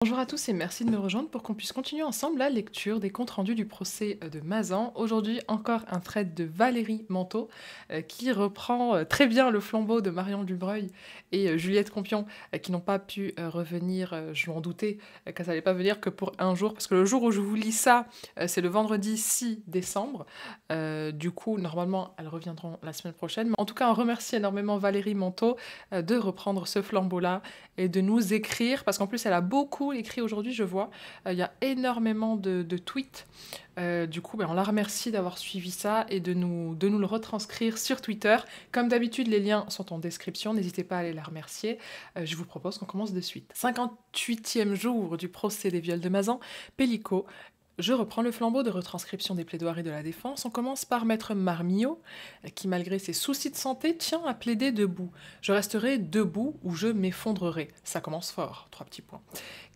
Bonjour à tous et merci de me rejoindre pour qu'on puisse continuer ensemble la lecture des comptes rendus du procès de Mazan. Aujourd'hui, encore un trade de Valérie Manteau qui reprend très bien le flambeau de Marion Dubreuil et Juliette Compion qui n'ont pas pu revenir, je m'en doutais, qu'elles n'allaient pas venir que pour un jour, parce que le jour où je vous lis ça, c'est le vendredi 6 décembre. Du coup, normalement, elles reviendront la semaine prochaine. Mais en tout cas, on remercie énormément Valérie Manteau de reprendre ce flambeau-là et de nous écrire, parce qu'en plus elle a beaucoup écrit aujourd'hui, je vois, il y a énormément de tweets, du coup on la remercie d'avoir suivi ça et de nous le retranscrire sur Twitter. Comme d'habitude, les liens sont en description, n'hésitez pas à aller la remercier. Je vous propose qu'on commence de suite. 58e jour du procès des viols de Mazan, Pellico. Je reprends le flambeau de retranscription des plaidoiries de la défense. On commence par Maître Marmillot, qui, malgré ses soucis de santé, tient à plaider debout. Je resterai debout ou je m'effondrerai. Ça commence fort, 3 petits points.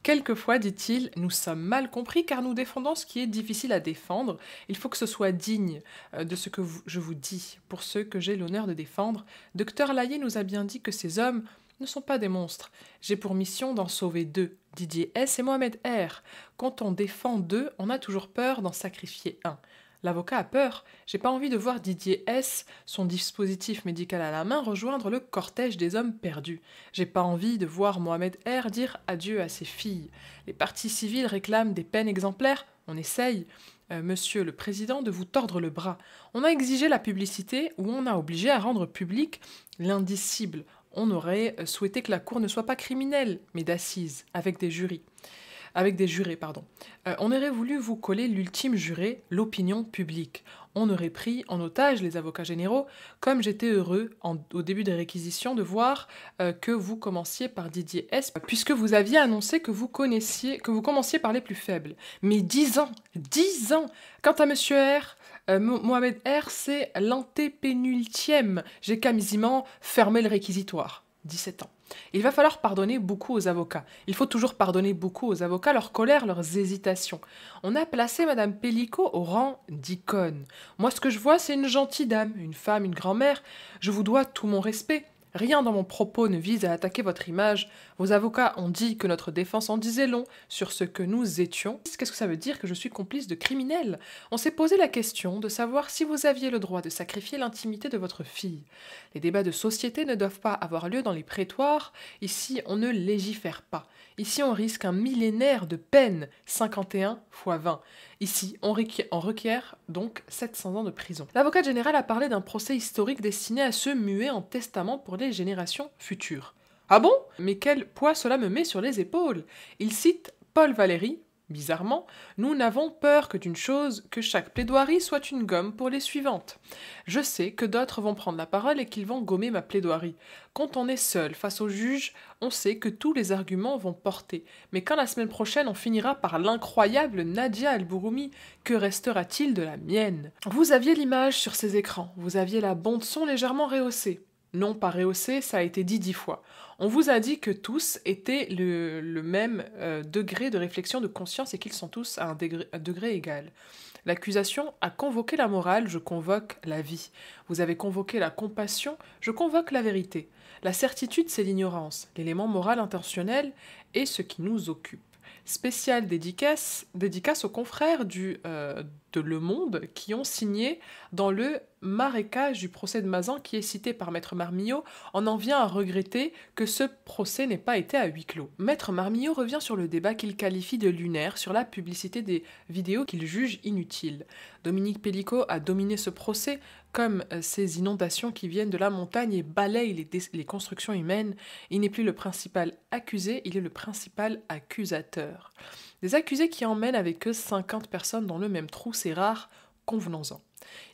Quelquefois, dit-il, nous sommes mal compris car nous défendons ce qui est difficile à défendre. Il faut que ce soit digne de ce que je vous dis. Pour ceux que j'ai l'honneur de défendre, Docteur Laillé nous a bien dit que ces hommes ne sont pas des monstres. J'ai pour mission d'en sauver deux, Didier S. et Mohamed R. Quand on défend deux, on a toujours peur d'en sacrifier un. L'avocat a peur. J'ai pas envie de voir Didier S., son dispositif médical à la main, rejoindre le cortège des hommes perdus. J'ai pas envie de voir Mohamed R. dire adieu à ses filles. Les partis civils réclament des peines exemplaires. On essaye, Monsieur le Président, de vous tordre le bras. On a exigé la publicité ou on a obligé à rendre public l'indicible. On aurait souhaité que la Cour ne soit pas criminelle, mais d'assises, avec des jurés. On aurait voulu vous coller l'ultime juré, l'opinion publique. On aurait pris en otage les avocats généraux, comme j'étais heureux au début des réquisitions de voir que vous commenciez par Didier S, puisque vous aviez annoncé que vous commenciez par les plus faibles. Mais 10 ans, 10 ans. Quant à Monsieur R, Mohamed R, c'est l'antépénultième. J'ai quasiment fermé le réquisitoire. 17 ans. Il va falloir pardonner beaucoup aux avocats. Il faut toujours pardonner beaucoup aux avocats, leur colère, leurs hésitations. On a placé Madame Pellico au rang d'icône. Moi, ce que je vois, c'est une gentille dame, une femme, une grand-mère. Je vous dois tout mon respect. Rien dans mon propos ne vise à attaquer votre image. Vos avocats ont dit que notre défense en disait long sur ce que nous étions. Qu'est-ce que ça veut dire que je suis complice de criminels? On s'est posé la question de savoir si vous aviez le droit de sacrifier l'intimité de votre fille. Les débats de société ne doivent pas avoir lieu dans les prétoires. Ici, on ne légifère pas. Ici, on risque un millénaire de peine, 51 fois 20. Ici, on requiert donc 700 ans de prison. L'avocat général a parlé d'un procès historique destiné à se muer en testament pour les générations futures. Ah bon? Mais quel poids cela me met sur les épaules? Il cite Paul Valéry. Bizarrement, nous n'avons peur que d'une chose, que chaque plaidoirie soit une gomme pour les suivantes. Je sais que d'autres vont prendre la parole et qu'ils vont gommer ma plaidoirie. Quand on est seul face au juge, on sait que tous les arguments vont porter. Mais quand la semaine prochaine on finira par l'incroyable Nadia El-Bouroumi, que restera-t-il de la mienne? Vous aviez l'image sur ces écrans, vous aviez la bande-son légèrement rehaussée. Non, pas rehaussée, ça a été dit 10 fois. On vous a dit que tous étaient le même degré de réflexion de conscience et qu'ils sont tous à un degré égal. L'accusation a convoqué la morale, je convoque la vie. Vous avez convoqué la compassion, je convoque la vérité. La certitude, c'est l'ignorance. L'élément moral intentionnel est ce qui nous occupe. Spéciale dédicace aux confrères de Le Monde qui ont signé dans le marécage du procès de Mazan qui est cité par Maître Marmillot. On en vient à regretter que ce procès n'ait pas été à huis clos. Maître Marmillot revient sur le débat qu'il qualifie de lunaire sur la publicité des vidéos qu'il juge inutiles. Dominique Pellico a dominé ce procès comme ces inondations qui viennent de la montagne et balayent les constructions humaines. Il n'est plus le principal accusé, il est le principal accusateur. Des accusés qui emmènent avec eux 50 personnes dans le même trou, c'est rare, convenons-en.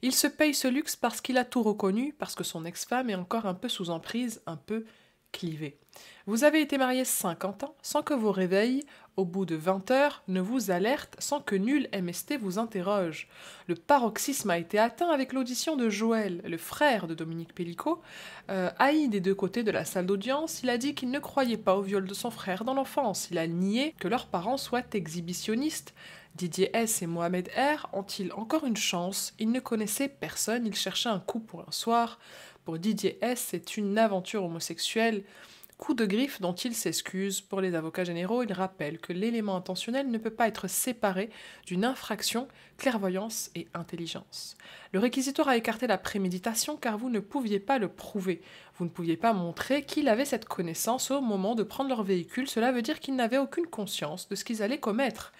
Il se paye ce luxe parce qu'il a tout reconnu, parce que son ex-femme est encore un peu sous emprise, un peu clivée. Vous avez été marié 50 ans sans que vos réveils, au bout de 20 heures, ne vous alertent, sans que nul MST vous interroge. Le paroxysme a été atteint avec l'audition de Joël, le frère de Dominique Pellico. Haï des deux côtés de la salle d'audience, il a dit qu'il ne croyait pas au viol de son frère dans l'enfance. Il a nié que leurs parents soient exhibitionnistes. Didier S. et Mohamed R. ont-ils encore une chance? Ils ne connaissaient personne, ils cherchaient un coup pour un soir. Pour Didier S., c'est une aventure homosexuelle Coup de griffe dont il s'excuse. Pour les avocats généraux, il rappelle que l'élément intentionnel ne peut pas être séparé d'une infraction, clairvoyance et intelligence. Le réquisitoire a écarté la préméditation car vous ne pouviez pas le prouver. Vous ne pouviez pas montrer qu'il avait cette connaissance au moment de prendre leur véhicule. Cela veut dire qu'ils n'avaient aucune conscience de ce qu'ils allaient commettre.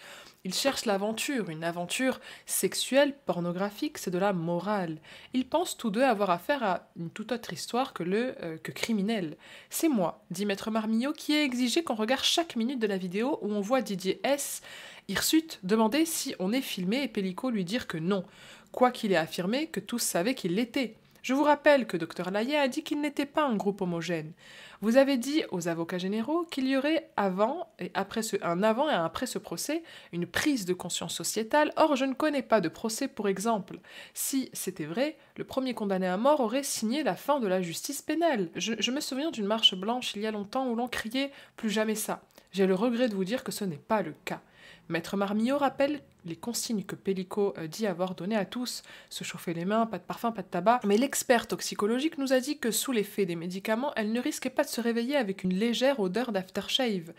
Ils cherchent l'aventure, une aventure sexuelle, pornographique, c'est de la morale. Ils pensent tous deux avoir affaire à une toute autre histoire que criminelle. C'est moi, dit Maître Marmillot, qui ai exigé qu'on regarde chaque minute de la vidéo où on voit Didier S. hirsute demander si on est filmé et Pellico lui dire que non, quoiqu'il ait affirmé que tous savaient qu'il l'était. Je vous rappelle que Dr Layet a dit qu'il n'était pas un groupe homogène. Vous avez dit aux avocats généraux qu'il y aurait un avant et un après ce procès, une prise de conscience sociétale. Or, je ne connais pas de procès pour exemple. Si c'était vrai, le premier condamné à mort aurait signé la fin de la justice pénale. Je me souviens d'une marche blanche il y a longtemps où l'on criait « plus jamais ça ». J'ai le regret de vous dire que ce n'est pas le cas. Maître Marmillot rappelle les consignes que Pellico dit avoir données à tous, se chauffer les mains, pas de parfum, pas de tabac, mais l'expert toxicologique nous a dit que sous l'effet des médicaments, elle ne risquait pas de se réveiller avec une légère odeur d'aftershave.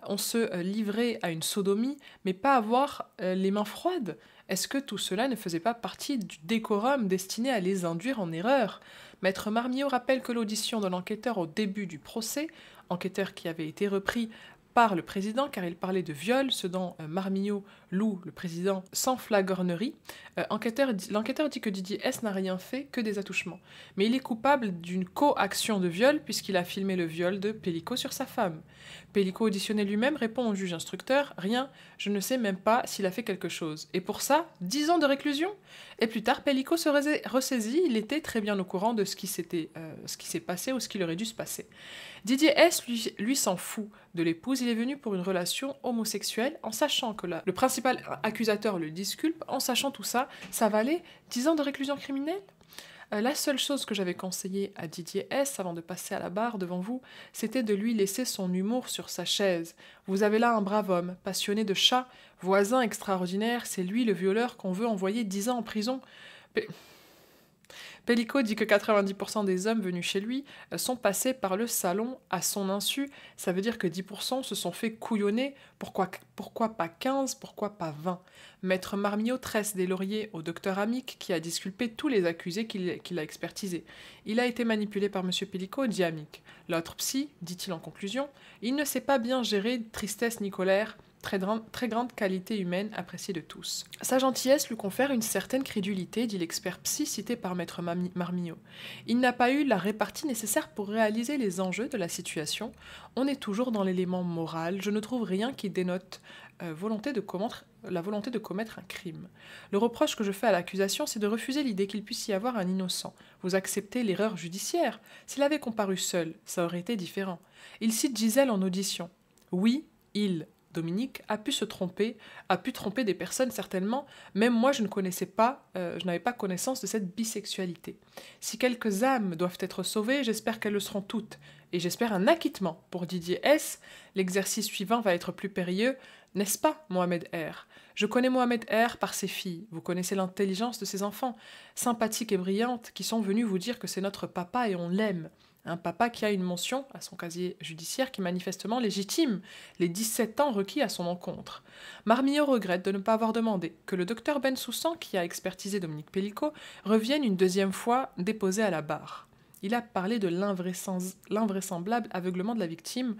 On se livrait à une sodomie, mais pas avoir les mains froides. Est-ce que tout cela ne faisait pas partie du décorum destiné à les induire en erreur? Maître Marmillot rappelle que l'audition de l'enquêteur au début du procès, enquêteur qui avait été repris par le président, car il parlait de viol, ce dont Marmillot loue le président sans flagornerie. L'enquêteur dit que Didier S. n'a rien fait que des attouchements. Mais il est coupable d'une coaction de viol puisqu'il a filmé le viol de Pellico sur sa femme. Pellico auditionné lui-même répond au juge instructeur « Rien, je ne sais même pas s'il a fait quelque chose. Et pour ça, 10 ans de réclusion ?» Et plus tard, Pellico se ressaisit, il était très bien au courant de ce qui s'est passé ou ce qu'il aurait dû se passer. Didier S. lui s'en fout de l'épouse, il est venu pour une relation homosexuelle en sachant que le principal accusateur le disculpe, en sachant tout ça, ça valait 10 ans de réclusion criminelle. La seule chose que j'avais conseillé à Didier S. avant de passer à la barre devant vous, c'était de lui laisser son humour sur sa chaise. Vous avez là un brave homme, passionné de chats, voisin extraordinaire, c'est lui le violeur qu'on veut envoyer 10 ans en prison. Pellico dit que 90% des hommes venus chez lui sont passés par le salon à son insu. Ça veut dire que 10% se sont fait couillonner. Pourquoi pas 15? Pourquoi pas 20? Maître Marmillot tresse des lauriers au docteur Amic qui a disculpé tous les accusés qu'il a expertisés. Il a été manipulé par M. Pellico, dit Amic. L'autre psy, dit-il en conclusion, il ne sait pas bien gérer tristesse ni colère. Très grande qualité humaine appréciée de tous. Sa gentillesse lui confère une certaine crédulité, dit l'expert psy cité par Maître Marmillot. Il n'a pas eu la répartie nécessaire pour réaliser les enjeux de la situation. On est toujours dans l'élément moral. Je ne trouve rien qui dénote la volonté de commettre un crime. Le reproche que je fais à l'accusation, c'est de refuser l'idée qu'il puisse y avoir un innocent. Vous acceptez l'erreur judiciaire. S'il avait comparu seul, ça aurait été différent. Il cite Gisèle en audition. Oui, Dominique a pu se tromper, a pu tromper des personnes certainement, même moi je n'avais pas connaissance de cette bisexualité. Si quelques âmes doivent être sauvées, j'espère qu'elles le seront toutes, et j'espère un acquittement pour Didier S. L'exercice suivant va être plus périlleux, n'est-ce pas, Mohamed R. Je connais Mohamed R. par ses filles, vous connaissez l'intelligence de ses enfants, sympathiques et brillantes, qui sont venus vous dire que c'est notre papa et on l'aime. Un papa qui a une mention à son casier judiciaire qui manifestement légitime les 17 ans requis à son encontre. Marmillot regrette de ne pas avoir demandé que le docteur Bensoussan, qui a expertisé Dominique Pellico, revienne une deuxième fois déposé à la barre. Il a parlé de l'invraisemblable aveuglement de la victime.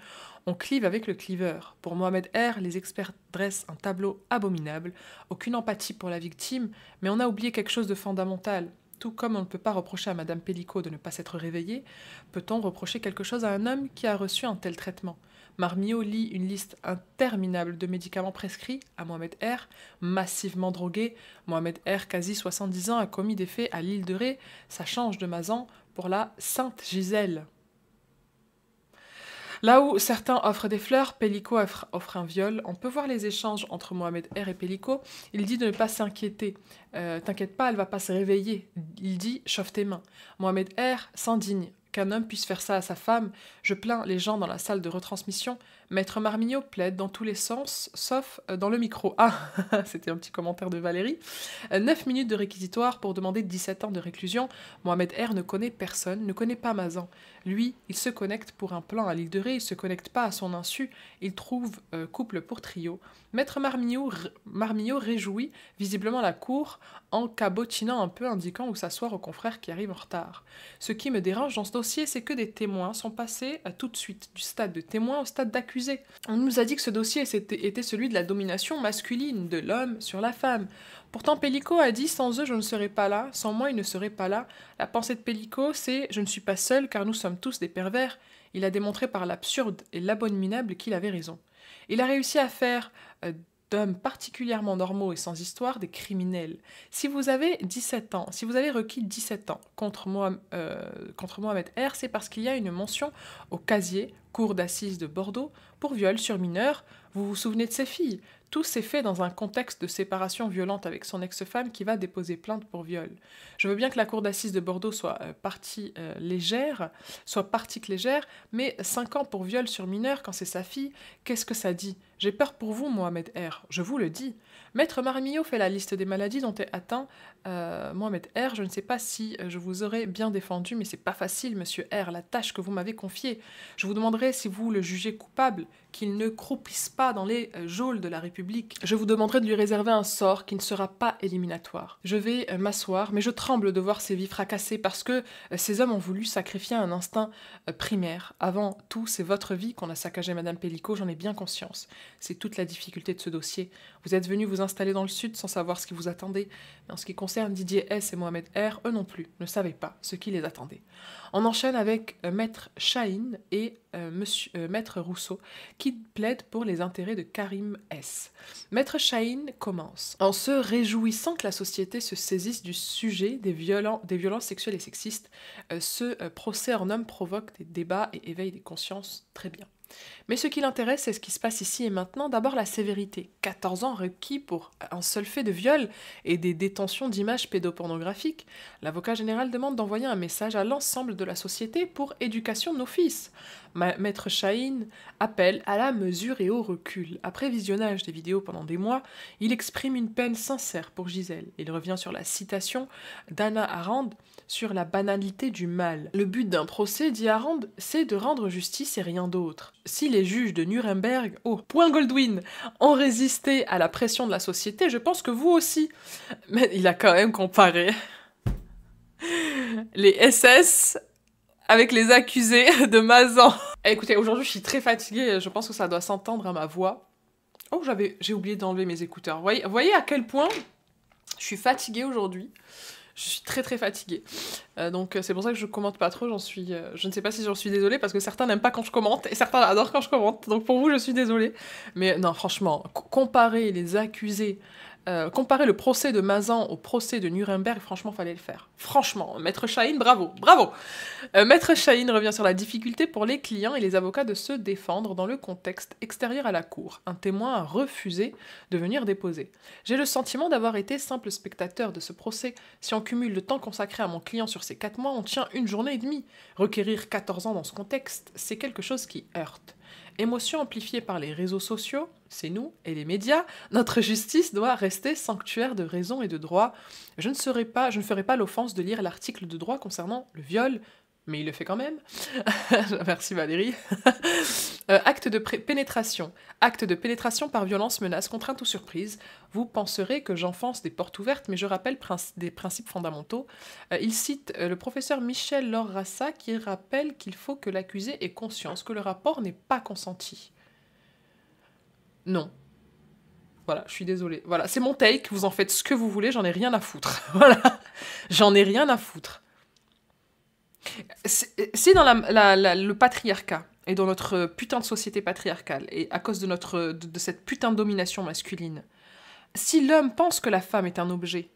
On clive avec le cliveur. Pour Mohamed R., les experts dressent un tableau abominable. Aucune empathie pour la victime, mais on a oublié quelque chose de fondamental. Tout comme on ne peut pas reprocher à Madame Pellico de ne pas s'être réveillée, peut-on reprocher quelque chose à un homme qui a reçu un tel traitement? Marmillot lit une liste interminable de médicaments prescrits à Mohamed R, massivement drogué. Mohamed R, quasi 70 ans, a commis des faits à l'île de Ré. Ça change de Mazan pour la Sainte Gisèle. Là où certains offrent des fleurs, Pellico offre un viol. On peut voir les échanges entre Mohamed R et Pellico. Il dit de ne pas s'inquiéter. T'inquiète pas, elle va pas se réveiller. Il dit chauffe tes mains. Mohamed R s'indigne qu'un homme puisse faire ça à sa femme. Je plains les gens dans la salle de retransmission. Maître Marmignot plaide dans tous les sens, sauf dans le micro. Ah, c'était un petit commentaire de Valérie. 9 minutes de réquisitoire pour demander 17 ans de réclusion. Mohamed R ne connaît personne, ne connaît pas Mazan. Lui, il se connecte pour un plan à l'île de Ré, il se connecte pas à son insu, il trouve couple pour trio. Maître Marmignot réjouit visiblement la cour en cabotinant un peu, indiquant où s'asseoir aux confrères qui arrivent en retard. Ce qui me dérange dans ce dossier, c'est que des témoins sont passés tout de suite du stade de témoin au stade d'accusé. On nous a dit que ce dossier était celui de la domination masculine, de l'homme sur la femme. Pourtant, Pellico a dit « Sans eux, je ne serais pas là, sans moi, ils ne seraient pas là ». La pensée de Pellico, c'est « Je ne suis pas seul, car nous sommes tous des pervers ». Il a démontré par l'absurde et l'abominable qu'il avait raison. Il a réussi à faire d'hommes particulièrement normaux et sans histoire des criminels. Si vous avez 17 ans, si vous avez requis 17 ans contre Mohamed R, c'est parce qu'il y a une mention au casier, cour d'assises de Bordeaux, pour viol sur mineur. Vous vous souvenez de ces filles? Tout s'est fait dans un contexte de séparation violente avec son ex-femme qui va déposer plainte pour viol. Je veux bien que la cour d'assises de Bordeaux soit partie légère, mais 5 ans pour viol sur mineur quand c'est sa fille, qu'est-ce que ça dit? J'ai peur pour vous, Mohamed R, je vous le dis. Maître Marmignot fait la liste des maladies dont est atteint Mohamed R. Je ne sais pas si je vous aurais bien défendu, mais c'est pas facile, monsieur R, la tâche que vous m'avez confiée. Je vous demanderai si vous le jugez coupable, qu'il ne croupisse pas dans les geôles de la République. Je vous demanderai de lui réserver un sort qui ne sera pas éliminatoire. Je vais m'asseoir, mais je tremble de voir ces vies fracassées parce que ces hommes ont voulu sacrifier un instinct primaire. Avant tout, c'est votre vie qu'on a saccagé, Madame Pellico, j'en ai bien conscience. C'est toute la difficulté de ce dossier. Vous êtes venu vous installer dans le Sud sans savoir ce qui vous attendait. Mais en ce qui concerne Didier S. et Mohamed R., eux non plus ne savaient pas ce qui les attendait. On enchaîne avec Maître Chahine et Maître Rousseau, qui plaident pour les intérêts de Karim S. Maître Chahine commence en se réjouissant que la société se saisisse du sujet des violences sexuelles et sexistes. Ce procès en homme provoque des débats et éveille des consciences très bien. Mais ce qui l'intéresse, c'est ce qui se passe ici et maintenant. D'abord la sévérité. 14 ans requis pour un seul fait de viol et des détentions d'images pédopornographiques. L'avocat général demande d'envoyer un message à l'ensemble de la société pour éducation de nos fils. Maître Chahine appelle à la mesure et au recul. Après visionnage des vidéos pendant des mois, il exprime une peine sincère pour Gisèle. Il revient sur la citation d'Hannah Arendt sur la banalité du mal. Le but d'un procès, dit Arendt, c'est de rendre justice et rien d'autre. Si les juges de Nuremberg, point Goldwyn, ont résisté à la pression de la société, je pense que vous aussi. Mais il a quand même comparé les SS avec les accusés de Mazan. Écoutez, aujourd'hui je suis très fatiguée, je pense que ça doit s'entendre à ma voix. Oh, j'ai oublié d'enlever mes écouteurs. Voyez à quel point je suis fatiguée aujourd'hui. Je suis très très fatiguée. Donc c'est pour ça que je commente pas trop, je ne sais pas si j'en suis désolée, parce que certains n'aiment pas quand je commente, et certains adorent quand je commente. Donc pour vous, je suis désolée. Mais non, franchement, comparer les accusés, comparer le procès de Mazan au procès de Nuremberg, franchement, fallait le faire. Franchement, Maître Chahine, bravo, bravo. Maître Chahine revient sur la difficulté pour les clients et les avocats de se défendre dans le contexte extérieur à la cour. Un témoin a refusé de venir déposer. J'ai le sentiment d'avoir été simple spectateur de ce procès. Si on cumule le temps consacré à mon client sur ces 4 mois, on tient une journée et demie. Requérir 14 ans dans ce contexte, c'est quelque chose qui heurte. Émotion amplifiée par les réseaux sociaux, c'est nous et les médias, notre justice doit rester sanctuaire de raison et de droit. Je ne ferai pas l'offense de lire l'article de droit concernant le viol, mais il le fait quand même. Merci Valérie. Acte de pénétration. Acte de pénétration par violence, menace, contrainte ou surprise. Vous penserez que j'enfonce des portes ouvertes, mais je rappelle des principes fondamentaux. Il cite le professeur Michel Laure-Rassa qui rappelle qu'il faut que l'accusé ait conscience que le rapport n'est pas consenti. Non. Voilà, je suis désolée. Voilà, c'est mon take, vous en faites ce que vous voulez, j'en ai rien à foutre. Voilà, j'en ai rien à foutre. Si dans le patriarcat, et dans notre putain de société patriarcale, et à cause de cette putain de domination masculine, si l'homme pense que la femme est un objet,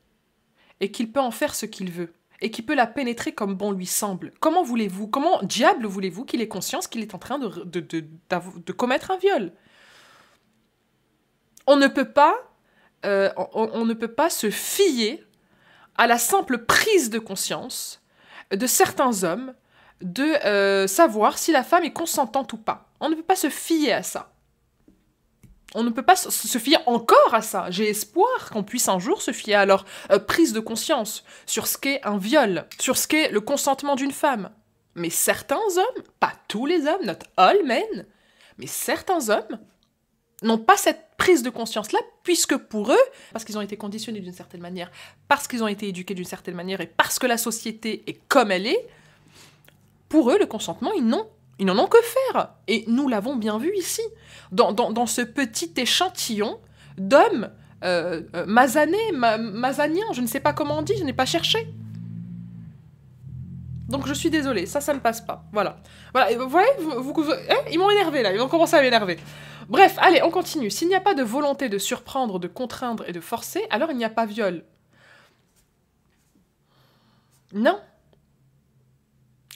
et qu'il peut en faire ce qu'il veut, et qu'il peut la pénétrer comme bon lui semble, comment diable voulez-vous qu'il ait conscience qu'il est en train de commettre un viol? On ne peut pas se fier à la simple prise de conscience de certains hommes de savoir si la femme est consentante ou pas. On ne peut pas se fier à ça. On ne peut pas se fier encore à ça. J'ai espoir qu'on puisse un jour se fier à leur prise de conscience sur ce qu'est un viol, sur ce qu'est le consentement d'une femme. Mais certains hommes, pas tous les hommes, not all men, mais certains hommes n'ont pas cette prise de conscience-là, puisque pour eux, parce qu'ils ont été conditionnés d'une certaine manière, parce qu'ils ont été éduqués d'une certaine manière, et parce que la société est comme elle est, pour eux, le consentement, ils n'en ont que faire. Et nous l'avons bien vu ici, dans ce petit échantillon d'hommes mazaniens, je ne sais pas comment on dit, je n'ai pas cherché. Donc je suis désolée, ça ne passe pas. Voilà. Voilà, et vous voyez, ils m'ont énervé là, ils ont commencé à m'énerver. Bref, allez, on continue. S'il n'y a pas de volonté de surprendre, de contraindre et de forcer, alors il n'y a pas viol. Non.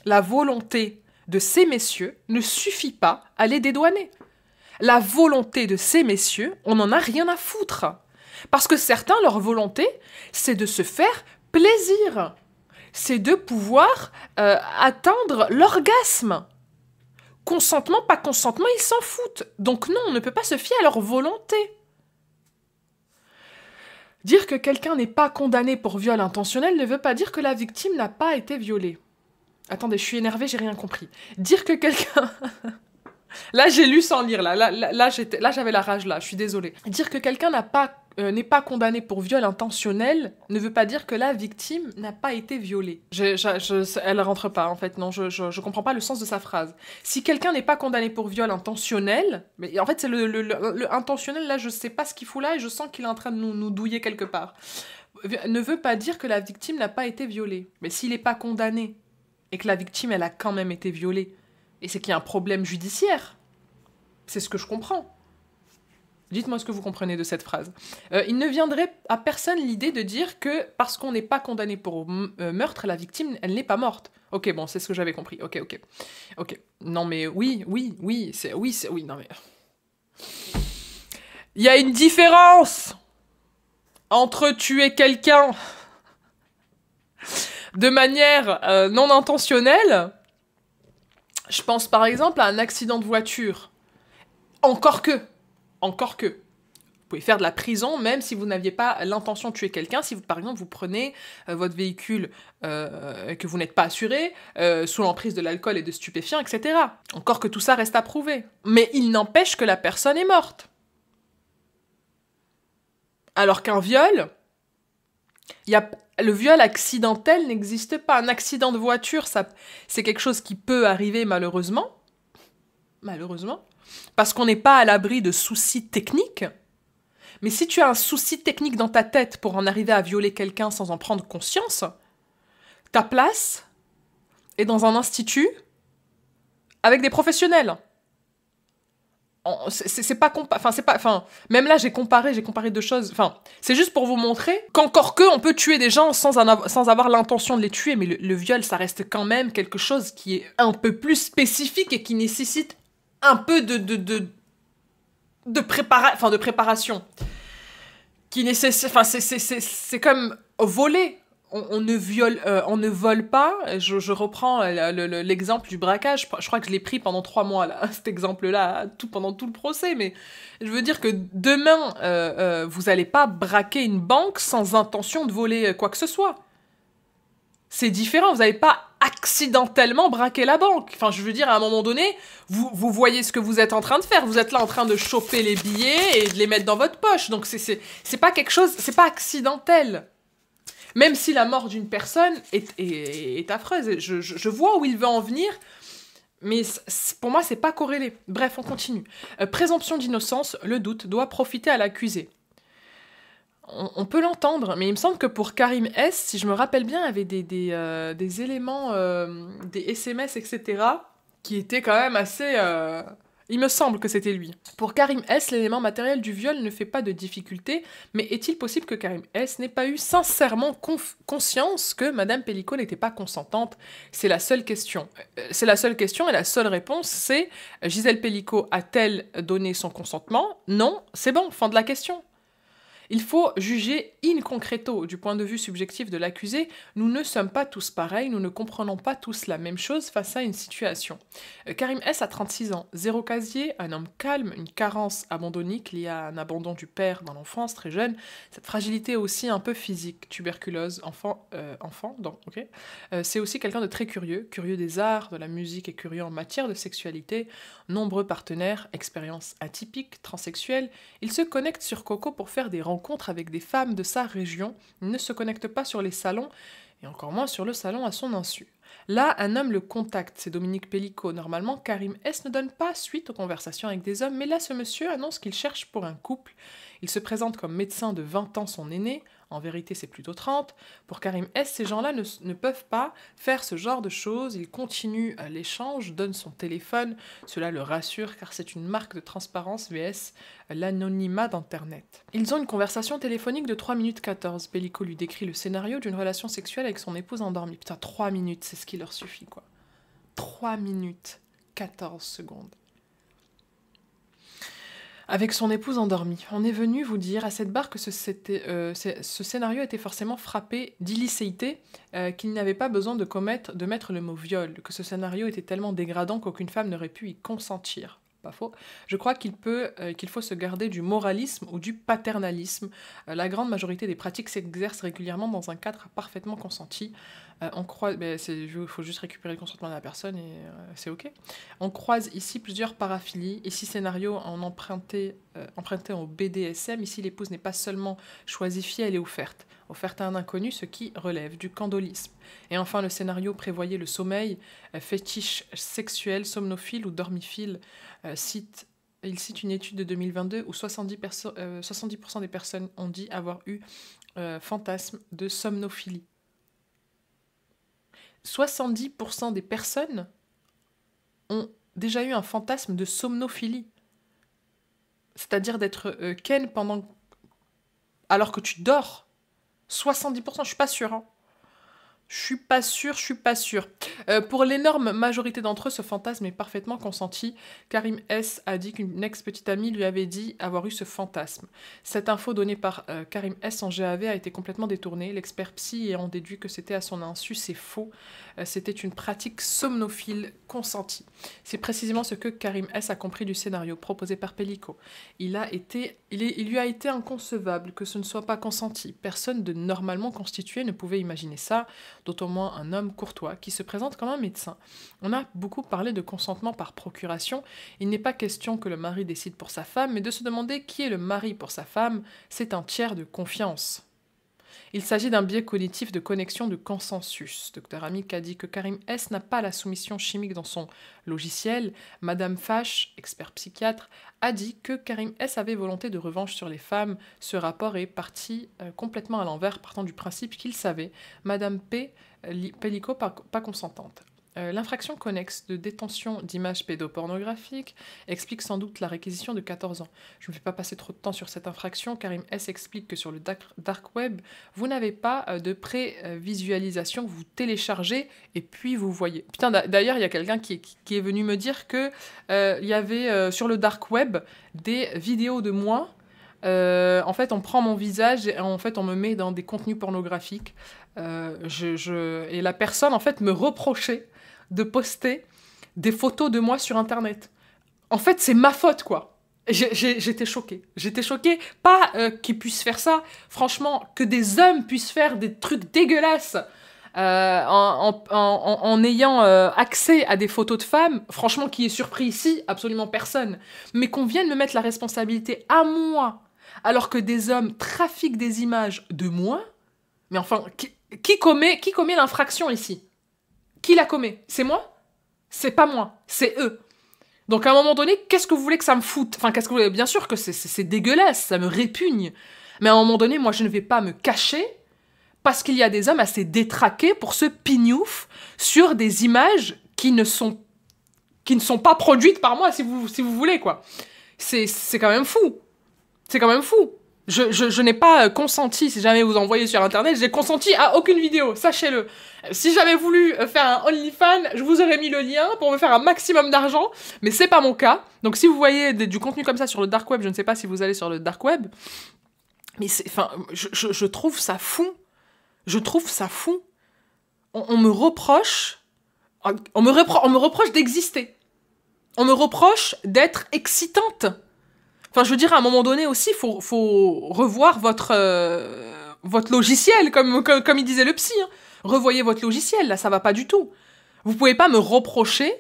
La volonté de ces messieurs ne suffit pas à les dédouaner. La volonté de ces messieurs, on n'en a rien à foutre. Parce que certains, leur volonté, c'est de se faire plaisir. C'est de pouvoir atteindre l'orgasme. Consentement, pas consentement, ils s'en foutent. Donc non, on ne peut pas se fier à leur volonté. Dire que quelqu'un n'est pas condamné pour viol intentionnel ne veut pas dire que la victime n'a pas été violée. Attendez, je suis énervée, j'ai rien compris. Dire que quelqu'un... Là, j'ai lu sans lire, là j'avais la rage, là, je suis désolée. Dire que quelqu'un n'est pas condamné pour viol intentionnel ne veut pas dire que la victime n'a pas été violée. Elle rentre pas, en fait, non, je comprends pas le sens de sa phrase. Si quelqu'un n'est pas condamné pour viol intentionnel, mais en fait, c'est le intentionnel, là, je sais pas ce qu'il fout là, et je sens qu'il est en train de nous douiller quelque part. Ne veut pas dire que la victime n'a pas été violée. Mais s'il n'est pas condamné, et que la victime, elle a quand même été violée, et c'est qu'il y a un problème judiciaire. C'est ce que je comprends. Dites-moi ce que vous comprenez de cette phrase. Il ne viendrait à personne l'idée de dire que parce qu'on n'est pas condamné pour meurtre, la victime, elle n'est pas morte. Ok, bon, c'est ce que j'avais compris. Ok. Non mais oui, non mais... Il y a une différence entre tuer quelqu'un de manière non intentionnelle. Je pense par exemple à un accident de voiture. Encore que. Vous pouvez faire de la prison même si vous n'aviez pas l'intention de tuer quelqu'un. Si, par exemple, vous prenez votre véhicule que vous n'êtes pas assuré, sous l'emprise de l'alcool et de stupéfiants, etc. Encore que tout ça reste à prouver. Mais il n'empêche que la personne est morte. Alors qu'un viol... Le viol accidentel n'existe pas. Un accident de voiture, c'est quelque chose qui peut arriver malheureusement. Malheureusement. Parce qu'on n'est pas à l'abri de soucis techniques. Mais si tu as un souci technique dans ta tête pour en arriver à violer quelqu'un sans en prendre conscience, ta place est dans un institut avec des professionnels. Même là j'ai comparé deux choses. C'est juste pour vous montrer qu'encore on peut tuer des gens sans avoir l'intention de les tuer, mais le viol, ça reste quand même quelque chose qui est un peu plus spécifique et qui nécessite un peu de préparation. Qui nécessite, c'est comme voler. On ne vole pas. Je reprends l'exemple du braquage. Je crois que je l'ai pris pendant 3 mois, là, cet exemple-là, pendant tout le procès. Mais je veux dire que demain, vous n'allez pas braquer une banque sans intention de voler quoi que ce soit. C'est différent. Vous n'allez pas accidentellement braquer la banque. Enfin, je veux dire, à un moment donné, vous voyez ce que vous êtes en train de faire. Vous êtes là en train de choper les billets et de les mettre dans votre poche. Donc, c'est pas quelque chose... C'est pas accidentel. Même si la mort d'une personne est affreuse. Je vois où il veut en venir, mais pour moi, c'est pas corrélé. Bref, on continue. Présomption d'innocence, le doute doit profiter à l'accusé. On peut l'entendre, mais il me semble que pour Karim S, si je me rappelle bien, il y avait des éléments, des SMS, etc., qui étaient quand même assez... Il me semble que c'était lui. Pour Karim S, l'élément matériel du viol ne fait pas de difficulté, mais est-il possible que Karim S n'ait pas eu sincèrement conscience que Madame Pellico n'était pas consentante? C'est la seule question. C'est la seule question et la seule réponse, c'est Gisèle Pellico a-t-elle donné son consentement? Non, c'est bon, fin de la question. Il faut juger in concreto, du point de vue subjectif de l'accusé. Nous ne sommes pas tous pareils, nous ne comprenons pas tous la même chose face à une situation. Karim S a 36 ans, zéro casier, un homme calme, une carence abandonnique liée à un abandon du père dans l'enfance, très jeune. Cette fragilité aussi un peu physique, tuberculose, c'est aussi quelqu'un de très curieux, curieux des arts, de la musique et curieux en matière de sexualité. Nombreux partenaires, expériences atypiques, transsexuels. Il se connecte sur Coco pour faire des rencontres avec des femmes de sa région. Il ne se connecte pas sur les salons, et encore moins sur le salon à son insu. Là, un homme le contacte, c'est Dominique Pellicot. Normalement, Karim S ne donne pas suite aux conversations avec des hommes, mais là, ce monsieur annonce qu'il cherche pour un couple. Il se présente comme médecin de 20 ans, son aîné. En vérité, c'est plutôt 30. Pour Karim S, ces gens-là ne peuvent pas faire ce genre de choses. Il continue l'échange, donne son téléphone. Cela le rassure car c'est une marque de transparence vs l'anonymat d'Internet. Ils ont une conversation téléphonique de 3 minutes 14. Pellicot lui décrit le scénario d'une relation sexuelle avec son épouse endormie. Putain, 3 minutes, c'est ce qui leur suffit, quoi. 3 minutes 14 secondes. Avec son épouse endormie. On est venu vous dire à cette barre que ce scénario était forcément frappé d'illicéité, qu'il n'avait pas besoin de mettre le mot viol, que ce scénario était tellement dégradant qu'aucune femme n'aurait pu y consentir. Pas faux. Je crois qu'il faut se garder du moralisme ou du paternalisme. La grande majorité des pratiques s'exercent régulièrement dans un cadre parfaitement consenti. Il faut juste récupérer le consentement de la personne et c'est ok. On croise ici plusieurs paraphilies. Ici, scénario emprunté au BDSM. Ici, l'épouse n'est pas seulement choisifiée, elle est offerte. Offerte à un inconnu, ce qui relève du candolisme. Et enfin, le scénario prévoyait le sommeil, fétiche sexuel, somnophile ou dormiphile. Il cite une étude de 2022 où 70% des personnes ont dit avoir eu fantasme de somnophilie. 70% des personnes ont déjà eu un fantasme de somnophilie. C'est-à-dire d'être ken alors que tu dors. 70%, je suis pas sûre. Hein. Je suis pas sûre. Pour l'énorme majorité d'entre eux, ce fantasme est parfaitement consenti. Karim S a dit qu'une ex-petite amie lui avait dit avoir eu ce fantasme. Cette info donnée par Karim S en GAV a été complètement détournée. L'expert psy ayant déduit que c'était à son insu, c'est faux. C'était une pratique somnophile consentie. C'est précisément ce que Karim S a compris du scénario proposé par Pellicot. Il lui a été inconcevable que ce ne soit pas consenti. Personne de normalement constitué ne pouvait imaginer ça, d'autant moins un homme courtois qui se présente comme un médecin. On a beaucoup parlé de consentement par procuration. Il n'est pas question que le mari décide pour sa femme, mais de se demander qui est le mari pour sa femme, c'est un tiers de confiance. Il s'agit d'un biais cognitif de connexion de consensus. Dr Amick a dit que Karim S n'a pas la soumission chimique dans son logiciel. Madame Fache, expert psychiatre, a dit que Karim S avait volonté de revanche sur les femmes. Ce rapport est parti complètement à l'envers, partant du principe qu'il savait. Madame Pellicot pas consentante. L'infraction connexe de détention d'images pédopornographiques explique sans doute la réquisition de 14 ans. Je ne vais pas passer trop de temps sur cette infraction. Karim S explique que sur le dark web, vous n'avez pas de prévisualisation, vous téléchargez et puis vous voyez. Putain, d'ailleurs, il y a quelqu'un qui est venu me dire que il y avait sur le dark web des vidéos de moi. En fait, on prend mon visage et en fait, on me met dans des contenus pornographiques. Et la personne, en fait, me reprochait de poster des photos de moi sur Internet. En fait, c'est ma faute, quoi. J'étais choquée. Pas qu'ils puissent faire ça. Franchement, que des hommes puissent faire des trucs dégueulasses en ayant accès à des photos de femmes. Franchement, qui est surpris ici? Absolument personne. Mais qu'on vienne me mettre la responsabilité à moi, alors que des hommes trafiquent des images de moi. Mais enfin, qui commet l'infraction ici? Qui la commet? C'est moi? C'est pas moi, c'est eux. Donc à un moment donné, qu'est-ce que vous voulez que ça me foute? Enfin, bien sûr que c'est dégueulasse, ça me répugne. Mais à un moment donné, moi je ne vais pas me cacher parce qu'il y a des hommes assez détraqués pour se pignouf sur des images qui ne sont pas produites par moi, si vous voulez, quoi. C'est quand même fou. C'est quand même fou. Je n'ai pas consenti, si jamais vous envoyez sur Internet, j'ai consenti à aucune vidéo, sachez-le. Si j'avais voulu faire un OnlyFans, je vous aurais mis le lien pour me faire un maximum d'argent, mais c'est pas mon cas. Donc si vous voyez du contenu comme ça sur le dark web, je ne sais pas si vous allez sur le dark web, Mais c'est, enfin, je trouve ça fou. Je trouve ça fou. On me reproche... on me reproche d'exister. On me reproche d'être excitante. Enfin, je veux dire, à un moment donné aussi, faut revoir votre logiciel, comme il disait le psy. Hein. Revoyez votre logiciel, là, ça va pas du tout. Vous pouvez pas me reprocher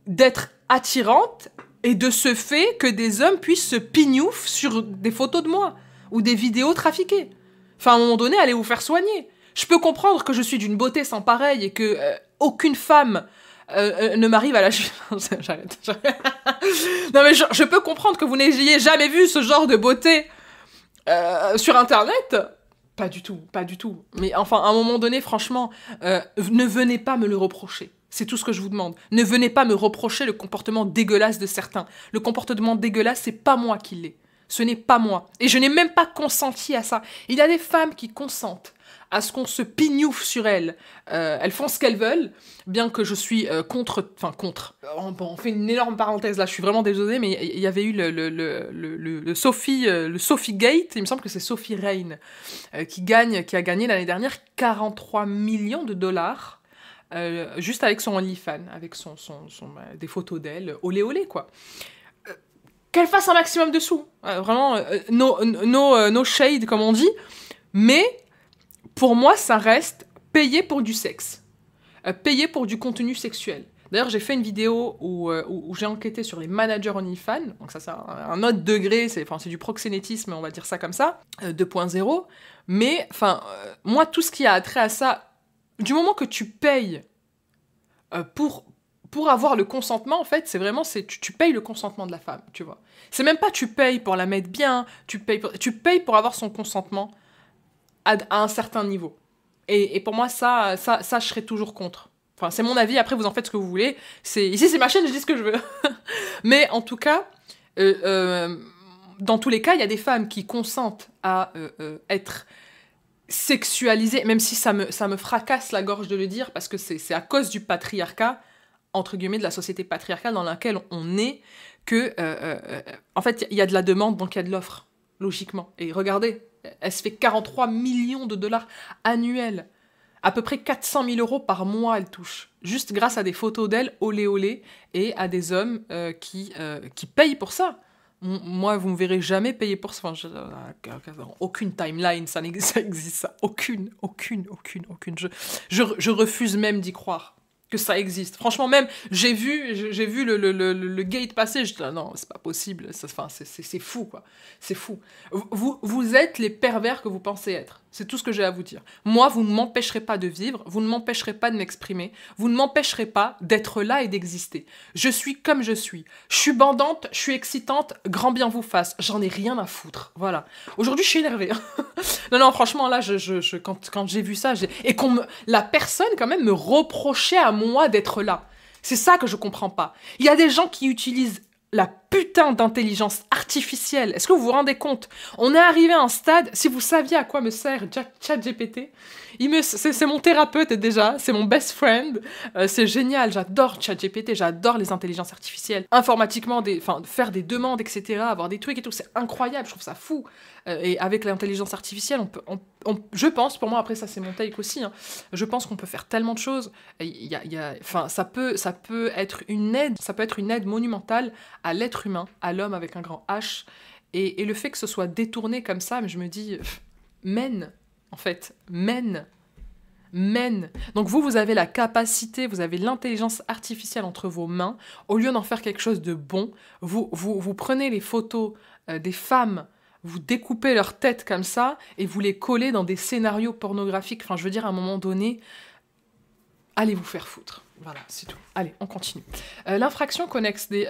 d'être attirante et de ce fait que des hommes puissent se pignouf sur des photos de moi ou des vidéos trafiquées. Enfin, à un moment donné, allez vous faire soigner. Je peux comprendre que je suis d'une beauté sans pareil et que aucune femme ne m'arrive à la... J'arrête. Non mais je peux comprendre que vous n'ayez jamais vu ce genre de beauté sur Internet. Pas du tout, pas du tout. Mais enfin, à un moment donné, franchement, ne venez pas me le reprocher. C'est tout ce que je vous demande. Ne venez pas me reprocher le comportement dégueulasse de certains. Le comportement dégueulasse, c'est pas moi qui l'ai. Ce n'est pas moi. Et je n'ai même pas consenti à ça. Il y a des femmes qui consentent à ce qu'on se pignouffe sur elles. Elles font ce qu'elles veulent, bien que je suis contre... Enfin, contre. On fait une énorme parenthèse là, je suis vraiment désolée, mais il y avait eu le Sophie Gate, il me semble que c'est Sophie Rayne, qui a gagné l'année dernière 43 millions de dollars, juste avec son OnlyFans, avec des photos d'elle, olé olé quoi. Qu'elle fasse un maximum de sous. Vraiment, no shade, comme on dit. Mais, pour moi, ça reste payé pour du sexe. Payé pour du contenu sexuel. D'ailleurs, j'ai fait une vidéo où j'ai enquêté sur les managers OnlyFans. Donc ça, c'est un autre degré. C'est du proxénétisme, on va dire ça comme ça. 2.0. Mais, moi, tout ce qui a attrait à ça, du moment que tu payes pour avoir le consentement, en fait, c'est vraiment, tu payes le consentement de la femme, tu vois. C'est même pas tu payes pour la mettre bien, tu payes pour avoir son consentement à un certain niveau. Et pour moi, ça, je serais toujours contre. Enfin, c'est mon avis, après vous en faites ce que vous voulez. Ici, c'est ma chaîne, je dis ce que je veux. Mais en tout cas, dans tous les cas, il y a des femmes qui consentent à être sexualisées, même si ça me fracasse la gorge de le dire, parce que c'est à cause du patriarcat, entre guillemets, de la société patriarcale dans laquelle on est, que, en fait, il y a de la demande, donc il y a de l'offre, logiquement. Et regardez, elle se fait 43 millions de dollars annuels. À peu près 400 000 euros par mois, elle touche. Juste grâce à des photos d'elle, olé olé, et à des hommes qui payent pour ça. Moi, vous me verrez jamais payer pour ça. Aucune timeline, ça existe, ça. Aucune. Je refuse même d'y croire que ça existe. Franchement, même, j'ai vu le gate passer, je dis, non, c'est pas possible, c'est fou, quoi. C'est fou. Vous êtes les pervers que vous pensez être. C'est tout ce que j'ai à vous dire. Moi, vous ne m'empêcherez pas de vivre, vous ne m'empêcherez pas de m'exprimer, vous ne m'empêcherez pas d'être là et d'exister. Je suis comme je suis. Je suis bandante, je suis excitante, grand bien vous fasse. J'en ai rien à foutre. Voilà. Aujourd'hui, je suis énervée. Non, franchement, là, quand j'ai vu ça, et la personne, quand même, me reprochait à moi d'être là. C'est ça que je comprends pas. Il y a des gens qui utilisent la putain d'intelligence artificielle. Est-ce que vous vous rendez compte? On est arrivé à un stade, si vous saviez à quoi me sert ChatGPT, c'est mon thérapeute déjà, c'est mon best friend, c'est génial, j'adore ChatGPT, j'adore les intelligences artificielles. Informatiquement, faire des demandes, etc., avoir des trucs et tout, c'est incroyable, je trouve ça fou. Et avec l'intelligence artificielle, je pense, pour moi, après ça c'est mon take aussi, hein, je pense qu'on peut faire tellement de choses. Ça peut être une aide monumentale à l'être humain, à l'homme avec un grand H, et le fait que ce soit détourné comme ça, mais je me dis, mène. Donc vous avez la capacité, vous avez l'intelligence artificielle entre vos mains, au lieu d'en faire quelque chose de bon, vous prenez les photos des femmes, vous découpez leur tête comme ça, et vous les collez dans des scénarios pornographiques. Enfin, je veux dire, à un moment donné, allez vous faire foutre. Voilà, c'est tout. Allez, on continue. L'infraction connexe des...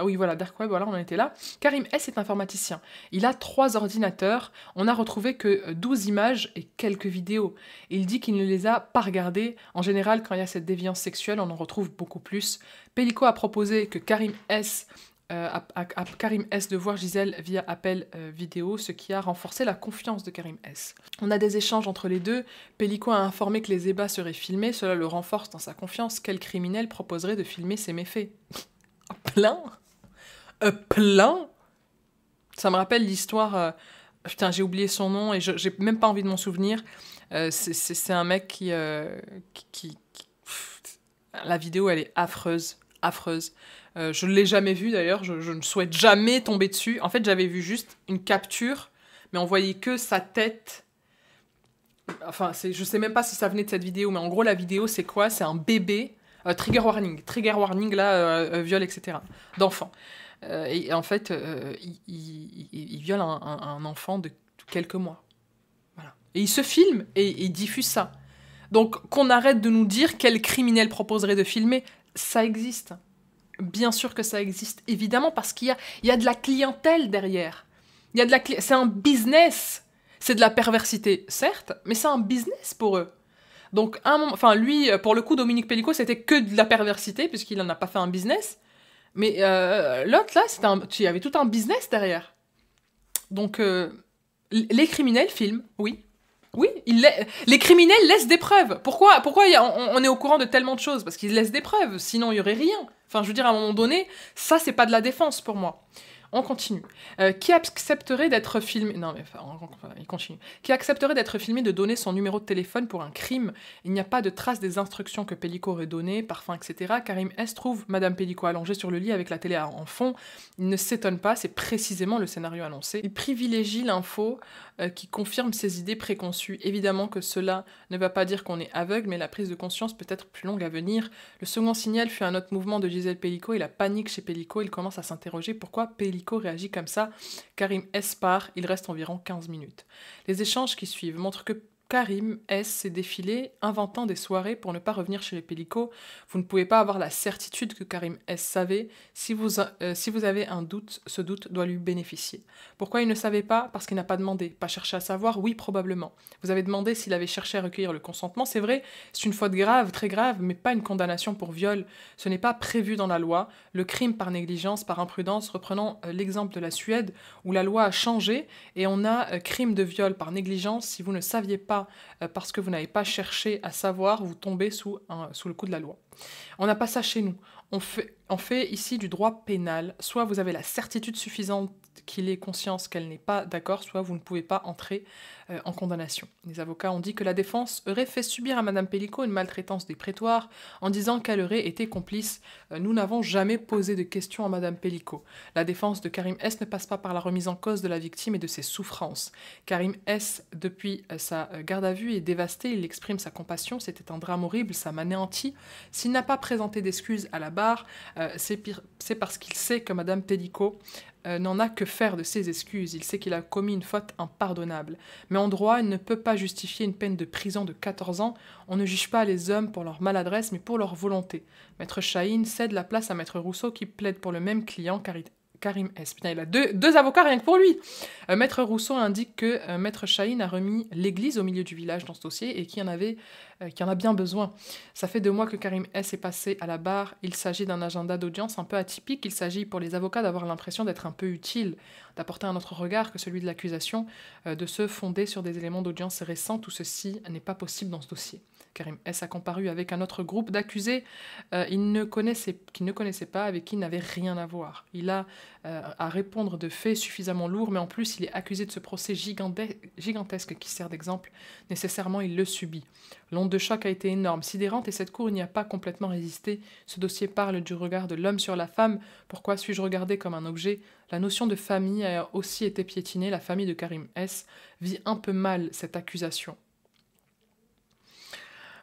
oui, voilà, Dark Web, voilà, on en était là. Karim S. est informaticien. Il a 3 ordinateurs. On n'a retrouvé que 12 images et quelques vidéos. Il dit qu'il ne les a pas regardées. En général, quand il y a cette déviance sexuelle, on en retrouve beaucoup plus. Pellico a proposé que Karim S... à Karim S de voir Gisèle via appel vidéo, ce qui a renforcé la confiance de Karim S. On a des échanges entre les deux. Pellico a informé que les ébats seraient filmés, cela le renforce dans sa confiance. Quel criminel proposerait de filmer ses méfaits? Plein. Ça me rappelle l'histoire Putain, j'ai oublié son nom et j'ai même pas envie de m'en souvenir. C'est un mec pff, la vidéo, elle est affreuse, affreuse. Je ne l'ai jamais vue d'ailleurs, je ne souhaite jamais tomber dessus. En fait, j'avais vu juste une capture, mais on voyait que sa tête. Enfin, je sais même pas si ça venait de cette vidéo, mais en gros, la vidéo, c'est quoi? C'est un bébé. Trigger warning, là, viol, etc. D'enfant. Et en fait, il viole un enfant de quelques mois. Voilà. Et il se filme et il diffuse ça. Donc, qu'on arrête de nous dire quel criminel proposerait de filmer, ça existe. Bien sûr que ça existe, évidemment, parce il y a de la clientèle derrière. C'est un business. C'est de la perversité, certes, mais c'est un business pour eux. Donc, lui, pour le coup, Dominique Pellico, c'était que de la perversité, puisqu'il n'en a pas fait un business. Mais l'autre, là, il y avait tout un business derrière. Donc, les criminels filment, oui. Oui, les criminels laissent des preuves. Pourquoi on est au courant de tellement de choses? Parce qu'ils laissent des preuves, sinon il n'y aurait rien. Enfin, je veux dire, à un moment donné, ça, c'est pas de la défense pour moi. On continue. Qui accepterait d'être filmé... Non, mais il continue. Qui accepterait d'être filmé de donner son numéro de téléphone pour un crime? Il n'y a pas de trace des instructions que Pellico aurait données, parfum, etc. Karim S. trouve Madame Pellico allongée sur le lit avec la télé en fond. Il ne s'étonne pas, c'est précisément le scénario annoncé. Il privilégie l'info qui confirme ses idées préconçues. Évidemment que cela ne va pas dire qu'on est aveugle, mais la prise de conscience peut être plus longue à venir. Le second signal fut un autre mouvement de Gisèle Pellico et la panique chez Pellico. Il commence à s'interroger pourquoi Pellico réagit comme ça. Karim S part, il reste environ 15 minutes. Les échanges qui suivent montrent que Karim S s'est défilé, inventant des soirées pour ne pas revenir chez les Pellico. Vous ne pouvez pas avoir la certitude que Karim S savait. Si vous avez un doute, ce doute doit lui bénéficier. Pourquoi il ne savait pas? Parce qu'il n'a pas demandé. Pas cherché à savoir? Oui, probablement. Vous avez demandé s'il avait cherché à recueillir le consentement. C'est vrai, c'est une faute grave, très grave, mais pas une condamnation pour viol. Ce n'est pas prévu dans la loi. Le crime par négligence, par imprudence, reprenant l'exemple de la Suède, où la loi a changé, et on a crime de viol par négligence si vous ne saviez pas parce que vous n'avez pas cherché à savoir, vous tombez sous le coup de la loi. On n'a pas ça chez nous. On fait ici du droit pénal. Soit vous avez la certitude suffisante qu'il ait conscience qu'elle n'est pas d'accord, soit vous ne pouvez pas entrer en condamnation. Les avocats ont dit que la défense aurait fait subir à Madame Pellico une maltraitance des prétoires en disant qu'elle aurait été complice. Nous n'avons jamais posé de questions à Madame Pellico. La défense de Karim S ne passe pas par la remise en cause de la victime et de ses souffrances. Karim S, depuis sa garde à vue, est dévasté. Il exprime sa compassion. C'était un drame horrible, ça m'anéantit. S'il n'a pas présenté d'excuses à la barre, c'est parce qu'il sait que Madame Pellico n'en a que faire de ses excuses. Il sait qu'il a commis une faute impardonnable. Mais en droit, il ne peut pas justifier une peine de prison de 14 ans. On ne juge pas les hommes pour leur maladresse, mais pour leur volonté. Maître Chahine cède la place à Maître Rousseau qui plaide pour le même client, Karim S. Putain, il a deux avocats rien que pour lui. Maître Rousseau indique que Maître Chahine a remis l'église au milieu du village dans ce dossier et qu'il en a bien besoin. Ça fait 2 mois que Karim S est passé à la barre. Il s'agit d'un agenda d'audience un peu atypique. Il s'agit pour les avocats d'avoir l'impression d'être un peu utile, d'apporter un autre regard que celui de l'accusation, de se fonder sur des éléments d'audience récents. Tout ceci n'est pas possible dans ce dossier. Karim S a comparu avec un autre groupe d'accusés qu'il ne connaissait pas, avec qui il n'avait rien à voir. Il a à répondre de faits suffisamment lourds, mais en plus, il est accusé de ce procès gigantesque qui sert d'exemple. Nécessairement, il le subit. L'onde de choc a été énorme, sidérante, et cette cour n'y a pas complètement résisté. Ce dossier parle du regard de l'homme sur la femme. Pourquoi suis-je regardé comme un objet? La notion de famille a aussi été piétinée. La famille de Karim S vit un peu mal cette accusation.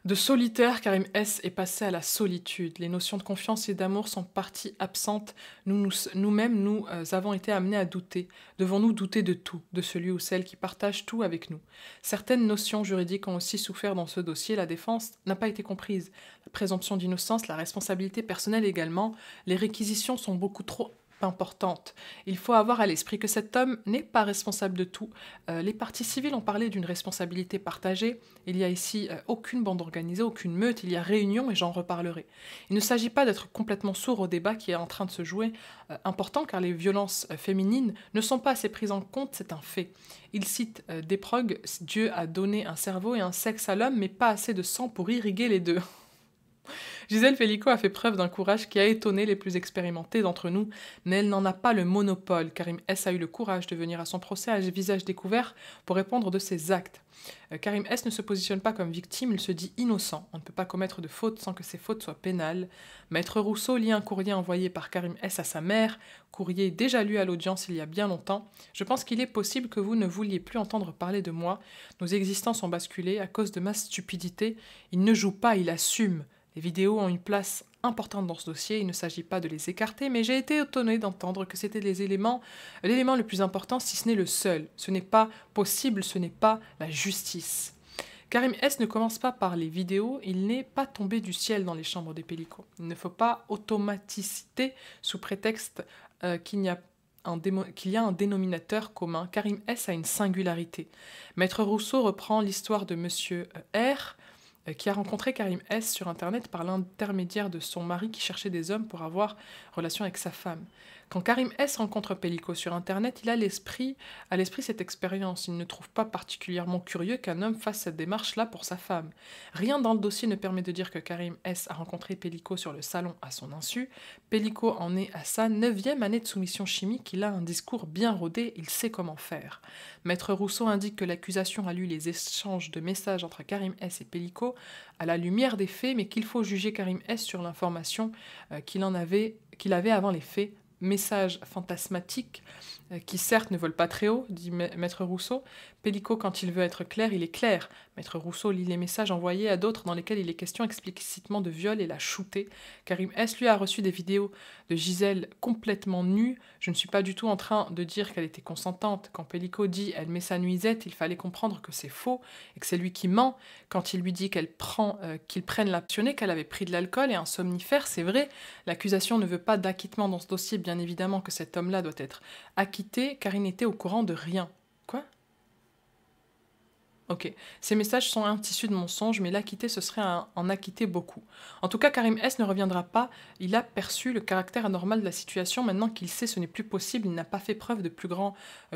De solitaire, Karim S est passé à la solitude. Les notions de confiance et d'amour sont parties absentes. Nous-mêmes, nous avons été amenés à douter. Devons-nous douter de tout, de celui ou celle qui partage tout avec nous? Certaines notions juridiques ont aussi souffert dans ce dossier. La défense n'a pas été comprise. La présomption d'innocence, la responsabilité personnelle également. Les réquisitions sont beaucoup trop importante. Il faut avoir à l'esprit que cet homme n'est pas responsable de tout. Les parties civiles ont parlé d'une responsabilité partagée. Il n'y a ici aucune bande organisée, aucune meute, il y a réunion et j'en reparlerai. Il ne s'agit pas d'être complètement sourd au débat qui est en train de se jouer, important car les violences féminines ne sont pas assez prises en compte, c'est un fait. Il cite Desproges, Dieu a donné un cerveau et un sexe à l'homme, mais pas assez de sang pour irriguer les deux. Gisèle Pellico a fait preuve d'un courage qui a étonné les plus expérimentés d'entre nous, mais elle n'en a pas le monopole. Karim S. a eu le courage de venir à son procès à visage découvert pour répondre de ses actes. Karim S. ne se positionne pas comme victime, il se dit innocent. On ne peut pas commettre de fautes sans que ces fautes soient pénales. Maître Rousseau lit un courrier envoyé par Karim S. à sa mère, courrier déjà lu à l'audience il y a bien longtemps. Je pense qu'il est possible que vous ne vouliez plus entendre parler de moi. Nos existences ont basculé à cause de ma stupidité. Il ne joue pas, il assume. Les vidéos ont une place importante dans ce dossier, il ne s'agit pas de les écarter, mais j'ai été étonnée d'entendre que c'était l'élément le plus important, si ce n'est le seul. Ce n'est pas possible, ce n'est pas la justice. Karim S. ne commence pas par les vidéos, il n'est pas tombé du ciel dans les chambres des Pellico. Il ne faut pas automaticité sous prétexte qu'il y a un dénominateur commun. Karim S. a une singularité. Maître Rousseau reprend l'histoire de Monsieur R., qui a rencontré Karim S. sur Internet par l'intermédiaire de son mari qui cherchait des hommes pour avoir relation avec sa femme. Quand Karim S. rencontre Pellico sur Internet, il a à l'esprit cette expérience. Il ne trouve pas particulièrement curieux qu'un homme fasse cette démarche-là pour sa femme. Rien dans le dossier ne permet de dire que Karim S. a rencontré Pellico sur le salon à son insu. Pellico en est à sa 9e année de soumission chimique, il a un discours bien rodé, il sait comment faire. Maître Rousseau indique que l'accusation a lu les échanges de messages entre Karim S. et Pellico à la lumière des faits, mais qu'il faut juger Karim S. sur l'information qu'il avait avant les faits. Messages fantasmatiques qui certes ne volent pas très haut, dit Maître Rousseau. Pellico, quand il veut être clair, il est clair. Maître Rousseau lit les messages envoyés à d'autres dans lesquels il est question explicitement de viol et l'a shooté. Karim S. lui a reçu des vidéos de Gisèle complètement nue. Je ne suis pas du tout en train de dire qu'elle était consentante. Quand Pellico dit « elle met sa nuisette », il fallait comprendre que c'est faux et que c'est lui qui ment. Quand il lui dit qu'il prenne l'optionné, qu'elle avait pris de l'alcool et un somnifère, c'est vrai. L'accusation ne veut pas d'acquittement dans ce dossier, bien évidemment que cet homme-là doit être acquitté car il n'était au courant de rien. Quoi ? Ok, ces messages sont un tissu de mensonges, mais l'acquitter, ce serait en acquitter beaucoup. En tout cas, Karim S. ne reviendra pas, il a perçu le caractère anormal de la situation, maintenant qu'il sait ce n'est plus possible, il n'a pas fait preuve de plus grand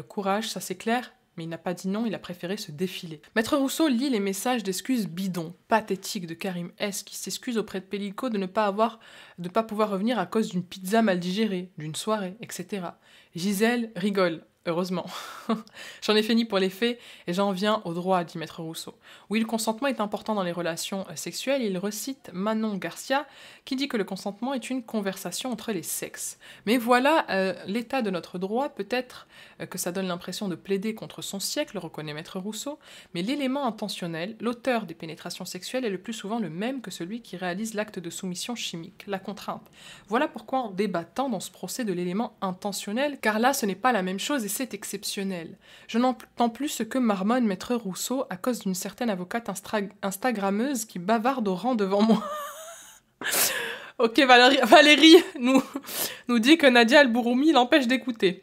courage, ça c'est clair, mais il n'a pas dit non, il a préféré se défiler. Maître Rousseau lit les messages d'excuses bidons, pathétiques de Karim S. qui s'excuse auprès de Pellico de ne pas pouvoir revenir à cause d'une pizza mal digérée, d'une soirée, etc. Gisèle rigole. Heureusement. J'en ai fini pour les faits et j'en viens au droit, dit Maître Rousseau. Oui, le consentement est important dans les relations sexuelles. Il recite Manon Garcia qui dit que le consentement est une conversation entre les sexes. Mais voilà, l'état de notre droit, peut-être que ça donne l'impression de plaider contre son siècle, reconnaît Maître Rousseau, mais l'élément intentionnel, l'auteur des pénétrations sexuelles est le plus souvent le même que celui qui réalise l'acte de soumission chimique, la contrainte. Voilà pourquoi on débat tant dans ce procès de l'élément intentionnel, car là ce n'est pas la même chose et c'est exceptionnel. Je n'entends plus ce que marmonne Maître Rousseau à cause d'une certaine avocate instagrammeuse qui bavarde au rang devant moi. Ok, Valérie nous dit que Nadia El-Bouroumi l'empêche d'écouter.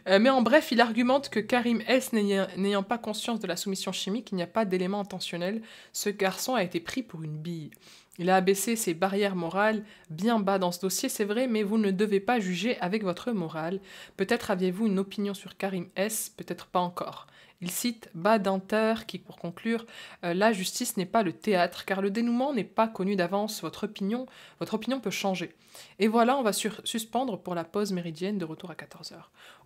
Mais en bref, il argumente que Karim S. n'ayant pas conscience de la soumission chimique, il n'y a pas d'élément intentionnel. Ce garçon a été pris pour une bille. Il a abaissé ses barrières morales bien bas dans ce dossier, c'est vrai, mais vous ne devez pas juger avec votre morale. Peut-être aviez-vous une opinion sur Karim S., peut-être pas encore. Il cite Badinter qui, pour conclure, la justice n'est pas le théâtre, car le dénouement n'est pas connu d'avance, votre opinion peut changer. Et voilà, on va suspendre pour la pause méridienne de retour à 14h.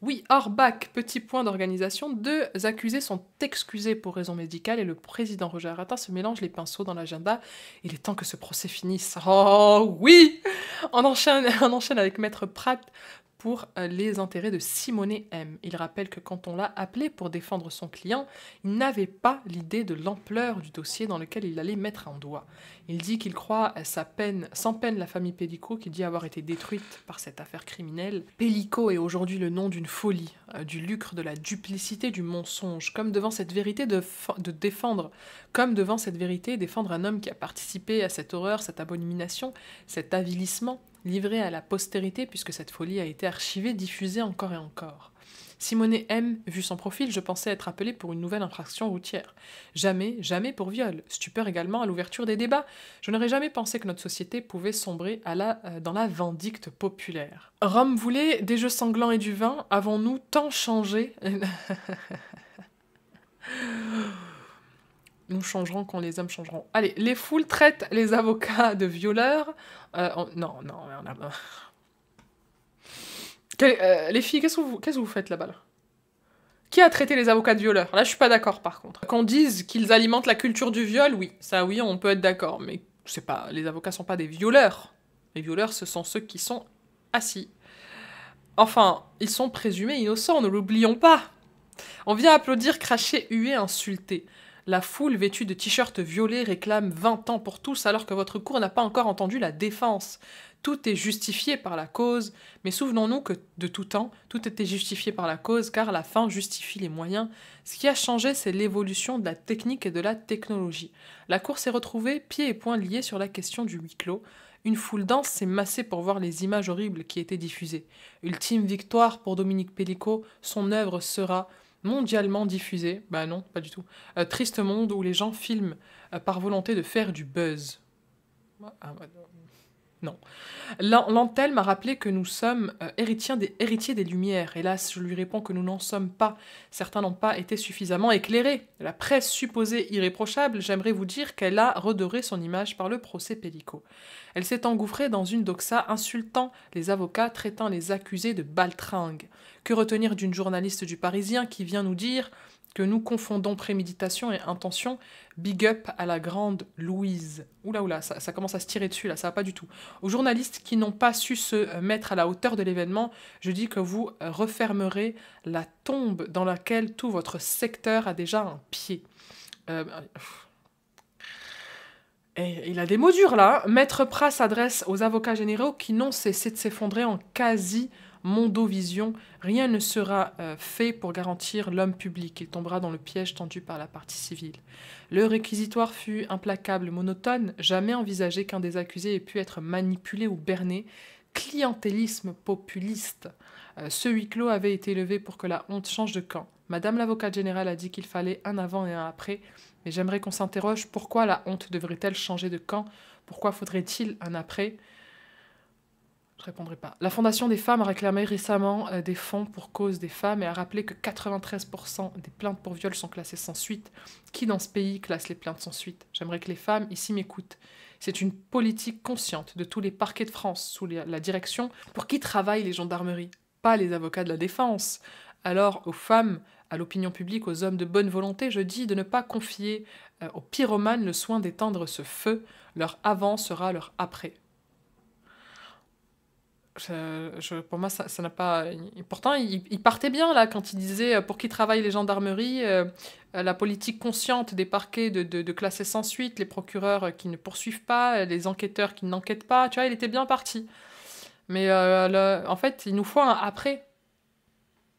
Oui, Orbach, petit point d'organisation, 2 accusés sont excusés pour raison médicale et le président Roger Arata se mélange les pinceaux dans l'agenda. Il est temps que ce procès finisse. Oh oui! On enchaîne avec Maître Pratt pour les intérêts de Simonet M. Il rappelle que quand on l'a appelé pour défendre son client, il n'avait pas l'idée de l'ampleur du dossier dans lequel il allait mettre un doigt. Il dit qu'il croit sans peine la famille Pellico qui dit avoir été détruite par cette affaire criminelle. Pellico est aujourd'hui le nom d'une folie, du lucre, de la duplicité, du mensonge, comme devant cette vérité défendre un homme qui a participé à cette horreur, cette abomination, cet avilissement, livré à la postérité puisque cette folie a été archivée, diffusée encore et encore. Simonet M, vu son profil, je pensais être appelé pour une nouvelle infraction routière. Jamais pour viol. Stupeur également à l'ouverture des débats. Je n'aurais jamais pensé que notre société pouvait sombrer dans la vindicte populaire. Rome voulait des jeux sanglants et du vin. Avons-nous tant changé? Nous changeront quand les hommes changeront. Allez, les foules traitent les avocats de violeurs. Non, non, on a... les filles, qu'est-ce que vous faites là-bas là? Qui a traité les avocats de violeurs? Là, je suis pas d'accord, par contre. Qu'on dise qu'ils alimentent la culture du viol, oui. Ça, oui, on peut être d'accord. Mais c'est pas... Les avocats sont pas des violeurs. Les violeurs, ce sont ceux qui sont assis. Enfin, ils sont présumés innocents, ne l'oublions pas. On vient applaudir, cracher, huer, insulter. La foule vêtue de t-shirts violets réclame 20 ans pour tous alors que votre cour n'a pas encore entendu la défense. Tout est justifié par la cause, mais souvenons-nous que de tout temps, tout était justifié par la cause car la fin justifie les moyens. Ce qui a changé, c'est l'évolution de la technique et de la technologie. La cour s'est retrouvée pieds et poings liés sur la question du huis clos. Une foule dense s'est massée pour voir les images horribles qui étaient diffusées. Ultime victoire pour Dominique Pellico, son œuvre sera mondialement diffusée. Bah non, pas du tout. Triste monde où les gens filment par volonté de faire du buzz. Ah, bah, non. Lantel m'a rappelé que nous sommes héritiers des Lumières. Hélas, je lui réponds que nous n'en sommes pas. Certains n'ont pas été suffisamment éclairés. La presse supposée irréprochable, j'aimerais vous dire qu'elle a redoré son image par le procès Pellico. Elle s'est engouffrée dans une doxa insultant les avocats, traitant les accusés de baltringues. Que retenir d'une journaliste du Parisien qui vient nous dire que nous confondons préméditation et intention? Big up à la grande Louise. Oula, ça commence à se tirer dessus là, ça va pas du tout. Aux journalistes qui n'ont pas su se mettre à la hauteur de l'événement, je dis que vous refermerez la tombe dans laquelle tout votre secteur a déjà un pied. Et il a des mots durs là. Maître Pras s'adresse aux avocats généraux qui n'ont cessé de s'effondrer en quasi mondovision. Rien ne sera fait pour garantir l'homme public. Il tombera dans le piège tendu par la partie civile. Le réquisitoire fut implacable, monotone. Jamais envisagé qu'un des accusés ait pu être manipulé ou berné. Clientélisme populiste. Ce huis clos avait été élevé pour que la honte change de camp. Madame l'avocate générale a dit qu'il fallait un avant et un après. Mais j'aimerais qu'on s'interroge, pourquoi la honte devrait-elle changer de camp? Pourquoi faudrait-il un après? Je répondrai pas. La Fondation des femmes a réclamé récemment des fonds pour cause des femmes et a rappelé que 93% des plaintes pour viol sont classées sans suite. Qui dans ce pays classe les plaintes sans suite? J'aimerais que les femmes ici m'écoutent. C'est une politique consciente de tous les parquets de France sous la direction pour qui travaillent les gendarmeries, pas les avocats de la défense. Alors aux femmes, à l'opinion publique, aux hommes de bonne volonté, je dis de ne pas confier aux pyromanes le soin d'éteindre ce feu. Leur avant sera leur après. Pour moi, ça n'a pas... Pourtant, il partait bien, là, quand il disait pour qui travaillent les gendarmeries, la politique consciente des parquets de classer sans suite, les procureurs qui ne poursuivent pas, les enquêteurs qui n'enquêtent pas. Tu vois, il était bien parti. Mais en fait, il nous faut un après.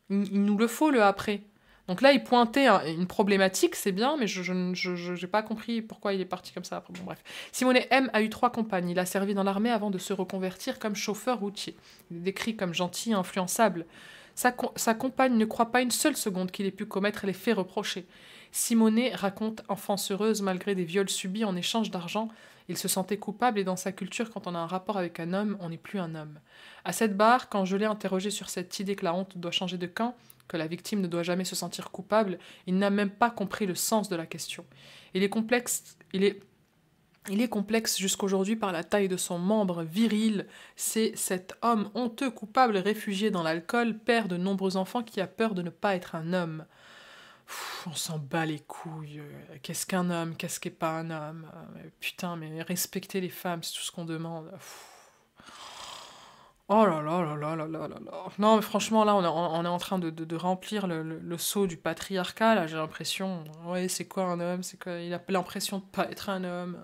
Il nous le faut, le après. Donc là, il pointait une problématique, c'est bien, mais je n'ai pas compris pourquoi il est parti comme ça. Après, bon, bref. Simonet M a eu 3 compagnes. Il a servi dans l'armée avant de se reconvertir comme chauffeur routier. Il est décrit comme gentil et influençable. Sa compagne ne croit pas une seule seconde qu'il ait pu commettre les faits reprochés. Simonet raconte enfance heureuse malgré des viols subis en échange d'argent. Il se sentait coupable et dans sa culture, quand on a un rapport avec un homme, on n'est plus un homme. À cette barre, quand je l'ai interrogé sur cette idée que la honte doit changer de camp, que la victime ne doit jamais se sentir coupable, il n'a même pas compris le sens de la question. Il est complexe jusqu'aujourd'hui par la taille de son membre viril. C'est cet homme honteux, coupable, réfugié dans l'alcool, père de nombreux enfants qui a peur de ne pas être un homme. On s'en bat les couilles. Qu'est-ce qu'un homme? Qu'est-ce qu'est pas un homme? Putain, mais respecter les femmes, c'est tout ce qu'on demande. Oh là là là là là là là là. Non, mais franchement, là, on est en train de remplir le seau du patriarcat, là, j'ai l'impression. Ouais, c'est quoi un homme? C'est quoi? Il a l'impression de pas être un homme.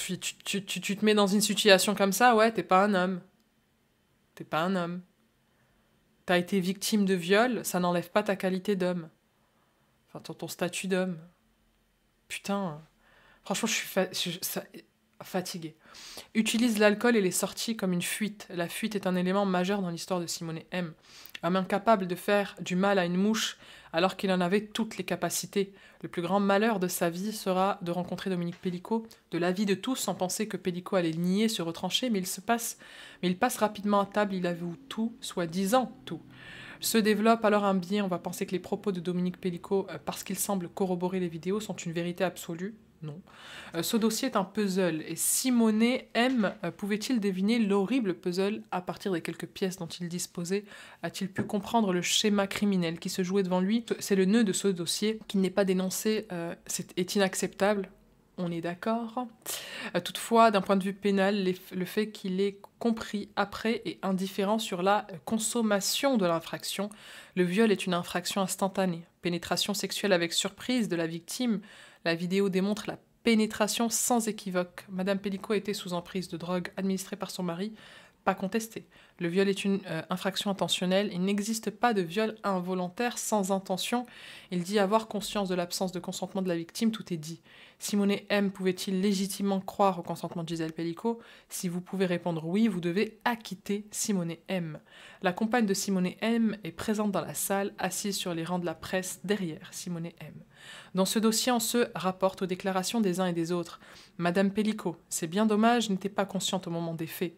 Tu te mets dans une situation comme ça, ouais, t'es pas un homme. T'es pas un homme. T'as été victime de viol, ça n'enlève pas ta qualité d'homme. Enfin, ton statut d'homme. Putain. Franchement, je suis fatiguée. Utilise l'alcool et les sorties comme une fuite. La fuite est un élément majeur dans l'histoire de Simonet M. Homme incapable de faire du mal à une mouche alors qu'il en avait toutes les capacités. Le plus grand malheur de sa vie sera de rencontrer Dominique Pellico, de l'avis de tous, sans penser que Pellico allait nier, se retrancher, mais il passe rapidement à table, il avoue tout, soi-disant tout. Se développe alors un biais, on va penser que les propos de Dominique Pellicot, parce qu'ils semblent corroborer les vidéos, sont une vérité absolue. Non. Ce dossier est un puzzle, et Simonet M. Pouvait-il deviner l'horrible puzzle à partir des quelques pièces dont il disposait? A-t-il pu comprendre le schéma criminel qui se jouait devant lui? C'est le nœud de ce dossier, qu'il n'est pas dénoncé, est inacceptable. On est d'accord. Toutefois, d'un point de vue pénal, le fait qu'il ait compris après est indifférent sur la consommation de l'infraction. Le viol est une infraction instantanée. Pénétration sexuelle avec surprise de la victime. La vidéo démontre la pénétration sans équivoque. Madame Pellicot était sous emprise de drogue administrée par son mari. Pas contesté. Le viol est une infraction intentionnelle. Il n'existe pas de viol involontaire sans intention. Il dit avoir conscience de l'absence de consentement de la victime. Tout est dit. Simonet M. pouvait-il légitimement croire au consentement de Gisèle Pellicot? Si vous pouvez répondre oui, vous devez acquitter Simonet M. La compagne de Simonet M. est présente dans la salle, assise sur les rangs de la presse, derrière Simonet M. Dans ce dossier, on se rapporte aux déclarations des uns et des autres. Madame Pellicot, c'est bien dommage, n'était pas consciente au moment des faits.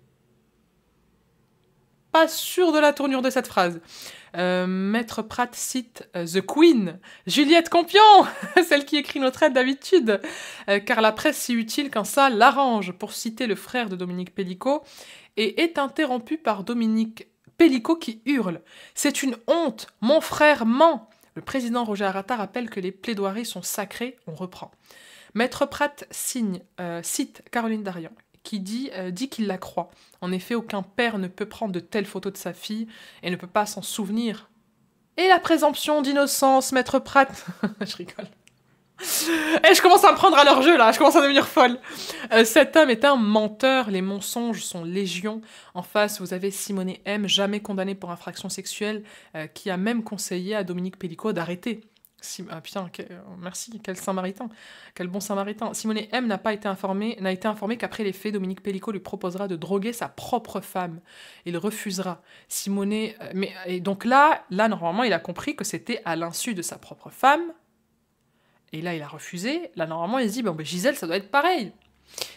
Pas sûr de la tournure de cette phrase. Maître Pratt cite The Queen, Juliette Compion, celle qui écrit notre aide d'habitude, car la presse si utile quand ça l'arrange, pour citer le frère de Dominique Pellicot, et est interrompu par Dominique Pellicot qui hurle. C'est une honte, mon frère ment. Le président Roger Arata rappelle que les plaidoiries sont sacrées, on reprend. Maître Pratt cite Caroline Darian, qui dit qu'il la croit. En effet, aucun père ne peut prendre de telles photos de sa fille et ne peut pas s'en souvenir. Et la présomption d'innocence, Maître Pratt. Je rigole. Et je commence à me prendre à leur jeu, là. Je commence à devenir folle. Cet homme est un menteur. Les mensonges sont légion. En face, vous avez Simonet M., jamais condamné pour infraction sexuelle, qui a même conseillé à Dominique Pellicot d'arrêter. Merci, quel samaritain, quel bon samaritain. Simonet M. n'a été informé qu'après les faits, Dominique Pellicot lui proposera de droguer sa propre femme. Il refusera. Et donc là, normalement, il a compris que c'était à l'insu de sa propre femme. Et là, il a refusé. Là, normalement, il se dit, Gisèle, ça doit être pareil.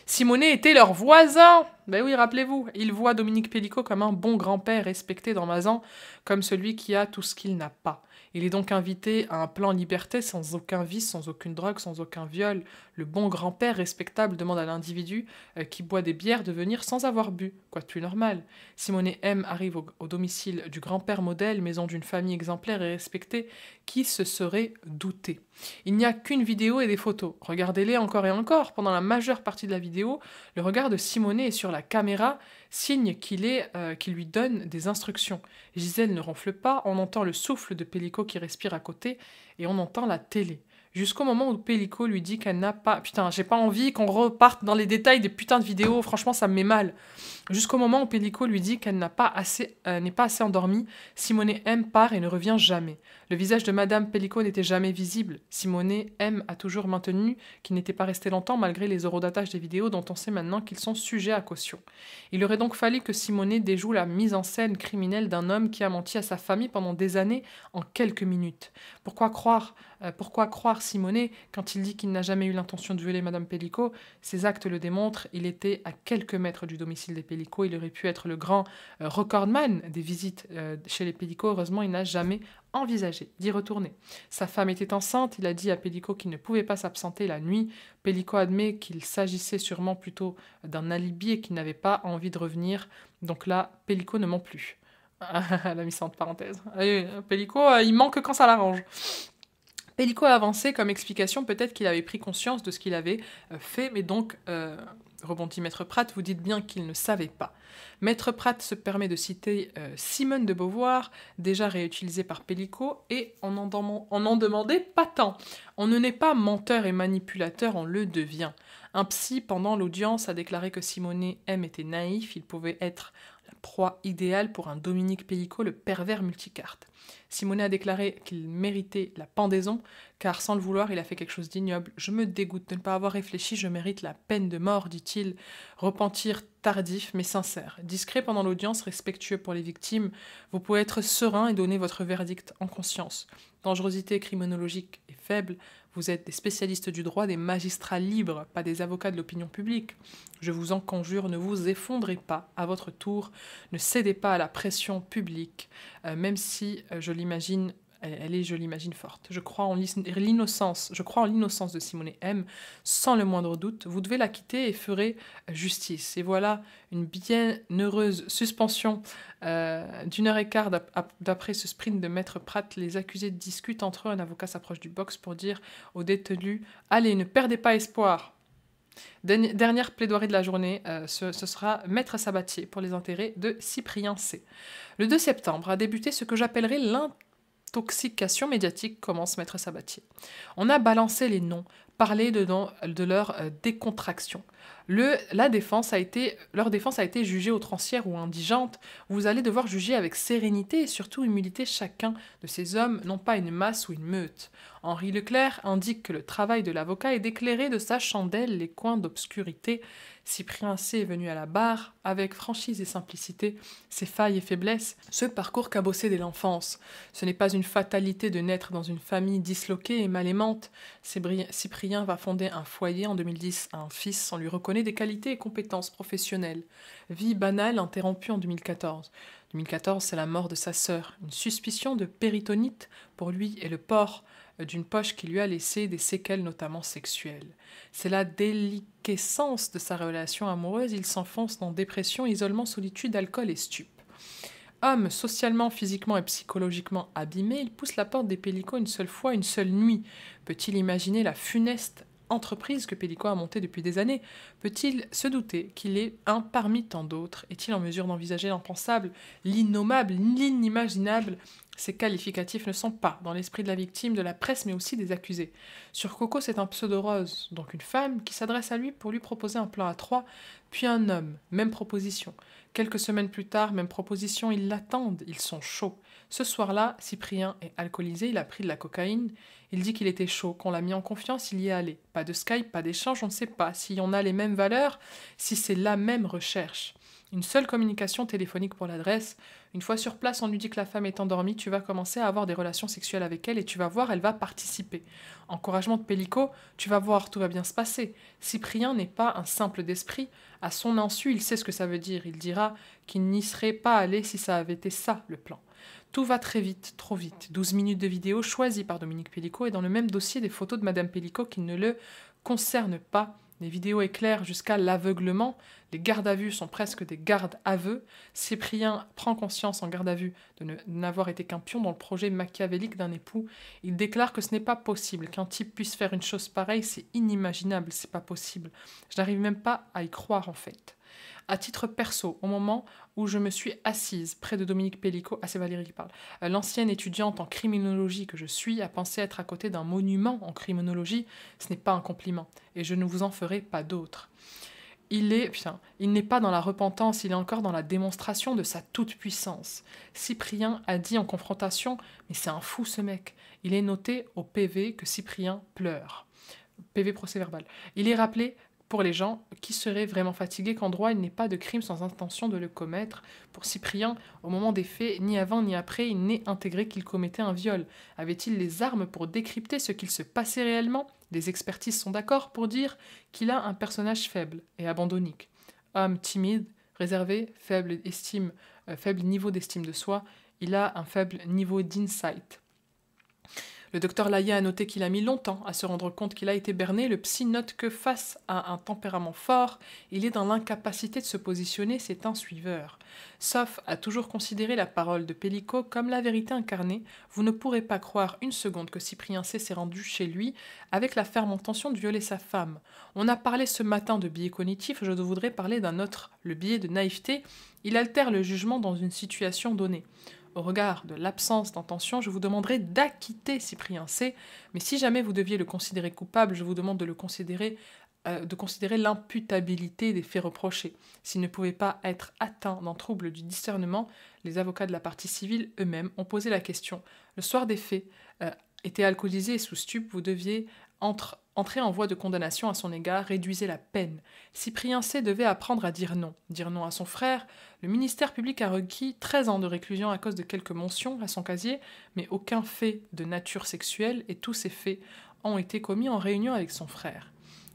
Simonet était leur voisin. Ben oui, rappelez-vous, il voit Dominique Pellicot comme un bon grand-père respecté dans Mazan, comme celui qui a tout ce qu'il n'a pas. Il est donc invité à un plan liberté sans aucun vice, sans aucune drogue, sans aucun viol. Le bon grand-père respectable demande à l'individu qui boit des bières de venir sans avoir bu. Quoi de plus normal? Simonet M. arrive au domicile du grand-père modèle, maison d'une famille exemplaire et respectée. Qui se serait douté? Il n'y a qu'une vidéo et des photos. Regardez-les encore et encore. Pendant la majeure partie de la vidéo, le regard de Simonet est sur la caméra, signe qu'il lui donne des instructions. Gisèle ne ronfle pas, on entend le souffle de Pellicot qui respire à côté, et on entend la télé. Jusqu'au moment où Pellicot lui dit qu'elle n'a pas... Putain, j'ai pas envie qu'on reparte dans les détails des putains de vidéos, franchement ça me met mal. Jusqu'au moment où Pellicot lui dit qu'elle n'est pas assez endormie, Simonet M. part et ne revient jamais. Le visage de Madame Pellicot n'était jamais visible. Simonet M. a toujours maintenu qu'il n'était pas resté longtemps malgré les horodatage des vidéos dont on sait maintenant qu'ils sont sujets à caution. Il aurait donc fallu que Simonet déjoue la mise en scène criminelle d'un homme qui a menti à sa famille pendant des années en quelques minutes. Pourquoi croire Simonet quand il dit qu'il n'a jamais eu l'intention de violer Madame Pellicot? Ses actes le démontrent, il était à quelques mètres du domicile des Pellicot, il aurait pu être le grand recordman des visites chez les Pellicot. Heureusement, il n'a jamais envisagé d'y retourner. Sa femme était enceinte, il a dit à Pellicot qu'il ne pouvait pas s'absenter la nuit. Pellicot admet qu'il s'agissait sûrement plutôt d'un alibi et qu'il n'avait pas envie de revenir. Donc là, Pellicot ne ment plus. Elle a mis ça entre parenthèses. Pellicot, il ment que quand ça l'arrange. Pellicot a avancé comme explication, peut-être qu'il avait pris conscience de ce qu'il avait fait, mais donc, rebondit Maître Pratt, vous dites bien qu'il ne savait pas. Maître Pratt se permet de citer Simone de Beauvoir, déjà réutilisée par Pellicot, et on en demandait pas tant. On ne naît pas menteur et manipulateur, on le devient. Un psy, pendant l'audience, a déclaré que Simonet M. était naïf, il pouvait être la proie idéale pour un Dominique Pellicot, le pervers multicarte. Simonet a déclaré qu'il méritait la pendaison, car sans le vouloir, il a fait quelque chose d'ignoble. Je me dégoûte de ne pas avoir réfléchi, je mérite la peine de mort, dit-il. Repentir tardif, mais sincère. Discret pendant l'audience, respectueux pour les victimes, vous pouvez être serein et donner votre verdict en conscience. Dangerosité criminologique est faible, vous êtes des spécialistes du droit, des magistrats libres, pas des avocats de l'opinion publique. Je vous en conjure, ne vous effondrez pas à votre tour, ne cédez pas à la pression publique, même si je l'imagine, elle est, je l'imagine, forte. Je crois en l'innocence, de Simone M, sans le moindre doute. Vous devez la quitter et ferez justice. Et voilà une bien heureuse suspension d'1 heure et quart d'après ce sprint de Maître Pratt. Les accusés discutent entre eux. Un avocat s'approche du box pour dire aux détenus: allez, ne perdez pas espoir. Dernière plaidoirie de la journée, ce sera Maître Sabatier pour les intérêts de Cyprien C. Le 2 septembre a débuté ce que j'appellerais l'intoxication médiatique, commence Maître Sabatier. On a balancé les noms, parlé de leur décontraction. Leur défense a été jugée outrancière ou indigente. Vous allez devoir juger avec sérénité et surtout humilité chacun de ces hommes, non pas une masse ou une meute. Henri Leclerc indique que le travail de l'avocat est d'éclairer de sa chandelle les coins d'obscurité. Cyprien C est venu à la barre, avec franchise et simplicité, ses failles et faiblesses, ce parcours cabossé dès l'enfance. Ce n'est pas une fatalité de naître dans une famille disloquée et mal aimante. Cyprien va fonder un foyer en 2010 à un fils. On lui reconnaît des qualités et compétences professionnelles. Vie banale interrompue en 2014. 2014, c'est la mort de sa sœur. Une suspicion de péritonite pour lui et le port d'une poche qui lui a laissé des séquelles notamment sexuelles. C'est la déliquescence de sa relation amoureuse. Il s'enfonce dans dépression, isolement, solitude, alcool et stupe. Homme socialement, physiquement et psychologiquement abîmé, il pousse la porte des Pellico une seule fois, une seule nuit. Peut-il imaginer la funeste entreprise que Pellico a montée depuis des années? Peut-il se douter qu'il est un parmi tant d'autres? Est-il en mesure d'envisager l'impensable, l'innommable, l'inimaginable? Ces qualificatifs ne sont pas dans l'esprit de la victime, de la presse, mais aussi des accusés. Sur Coco, c'est un pseudo-rose, donc une femme, qui s'adresse à lui pour lui proposer un plan à 3, puis un homme, même proposition. Quelques semaines plus tard, même proposition, ils l'attendent, ils sont chauds. Ce soir-là, Cyprien est alcoolisé, il a pris de la cocaïne. Il dit qu'il était chaud, qu'on l'a mis en confiance, il y est allé. Pas de Skype, pas d'échange, on ne sait pas si on a les mêmes valeurs, si c'est la même recherche. Une seule communication téléphonique pour l'adresse. Une fois sur place, on lui dit que la femme est endormie, tu vas commencer à avoir des relations sexuelles avec elle et tu vas voir, elle va participer. Encouragement de Pellico, tu vas voir, tout va bien se passer. Cyprien n'est pas un simple d'esprit. À son insu, il sait ce que ça veut dire. Il dira qu'il n'y serait pas allé si ça avait été ça, le plan. Tout va très vite, trop vite. 12 minutes de vidéo choisies par Dominique Pellico et dans le même dossier des photos de Madame Pellico qui ne le concernent pas. Les vidéos éclairent jusqu'à l'aveuglement. Les gardes à vue sont presque des gardes aveux. Cyprien prend conscience en garde à vue de n'avoir été qu'un pion dans le projet machiavélique d'un époux. Il déclare que ce n'est pas possible, qu'un type puisse faire une chose pareille, c'est inimaginable, c'est pas possible. Je n'arrive même pas à y croire en fait. À titre perso, au moment où je me suis assise près de Dominique Pellico, c'est Valérie qui parle, l'ancienne étudiante en criminologie que je suis a pensé être à côté d'un monument en criminologie, ce n'est pas un compliment, et je ne vous en ferai pas d'autre. Il n'est pas dans la repentance, il est encore dans la démonstration de sa toute-puissance. Cyprien a dit en confrontation, mais c'est un fou ce mec. Il est noté au PV que Cyprien pleure. PV procès-verbal. Il est rappelé pour les gens qui seraient vraiment fatigués qu'en droit, il n'est pas de crime sans intention de le commettre. Pour Cyprien, au moment des faits, ni avant ni après, il n'est intégré qu'il commettait un viol. Avait-il les armes pour décrypter ce qu'il se passait réellement? Des expertises sont d'accord pour dire qu'il a un personnage faible et abandonnique. Homme timide, réservé, faible niveau d'estime de soi, il a un faible niveau d'insight. Le docteur Laya a noté qu'il a mis longtemps à se rendre compte qu'il a été berné. Le psy note que face à un tempérament fort, il est dans l'incapacité de se positionner, c'est un suiveur. Sauf à toujours considérer la parole de Pellico comme la vérité incarnée, vous ne pourrez pas croire une seconde que Cyprien C s'est rendu chez lui avec la ferme intention de violer sa femme. On a parlé ce matin de biais cognitif, je voudrais parler d'un autre, le biais de naïveté. Il altère le jugement dans une situation donnée. Au regard de l'absence d'intention, je vous demanderai d'acquitter Cyprien C, mais si jamais vous deviez le considérer coupable, je vous demande de considérer l'imputabilité des faits reprochés. S'il ne pouvait pas être atteint d'un trouble du discernement, les avocats de la partie civile eux-mêmes ont posé la question. Le soir des faits, était alcoolisé et sous stupe, vous deviez entrer en voie de condamnation à son égard, réduisez la peine. Cyprien C devait apprendre à dire non à son frère. Le ministère public a requis 13 ans de réclusion à cause de quelques mentions à son casier, mais aucun fait de nature sexuelle et tous ces faits ont été commis en réunion avec son frère.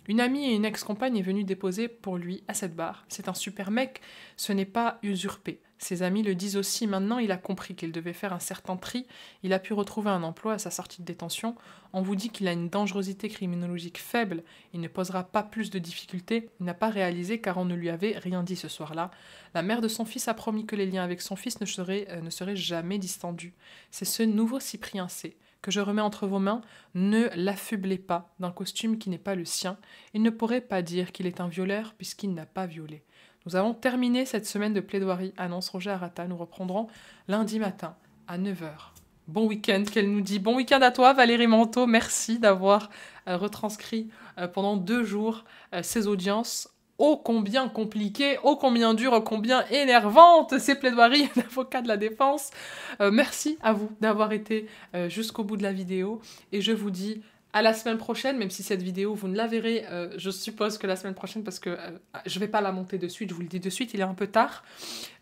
Une amie et une ex-compagne est venue déposer pour lui à cette barre. C'est un super mec, ce n'est pas usurpé. Ses amis le disent aussi, maintenant il a compris qu'il devait faire un certain tri, il a pu retrouver un emploi à sa sortie de détention. On vous dit qu'il a une dangerosité criminologique faible, il ne posera pas plus de difficultés, il n'a pas réalisé car on ne lui avait rien dit ce soir-là. La mère de son fils a promis que les liens avec son fils ne seraient jamais distendus. C'est ce nouveau Cyprien C que je remets entre vos mains, ne l'affublez pas d'un costume qui n'est pas le sien. Il ne pourrait pas dire qu'il est un violeur puisqu'il n'a pas violé. Nous avons terminé cette semaine de plaidoirie, annonce Roger Arata. Nous reprendrons lundi matin à 9 heures. Bon week-end, qu'elle nous dit. Bon week-end à toi, Valérie Manteau. Merci d'avoir retranscrit pendant 2 jours ces audiences. Ô combien compliquées, ô combien dures, ô combien énervantes ces plaidoiries d'avocats de la défense. Merci à vous d'avoir été jusqu'au bout de la vidéo. Et je vous dis à la semaine prochaine, même si cette vidéo, vous ne la verrez, je suppose que la semaine prochaine, parce que je ne vais pas la monter de suite, je vous le dis de suite, il est un peu tard.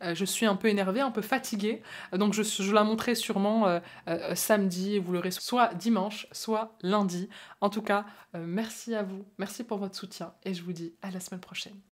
Je suis un peu énervée, un peu fatiguée. Donc je la monterai sûrement samedi, et vous l'aurez soit dimanche, soit lundi. En tout cas, merci à vous, merci pour votre soutien, et je vous dis à la semaine prochaine.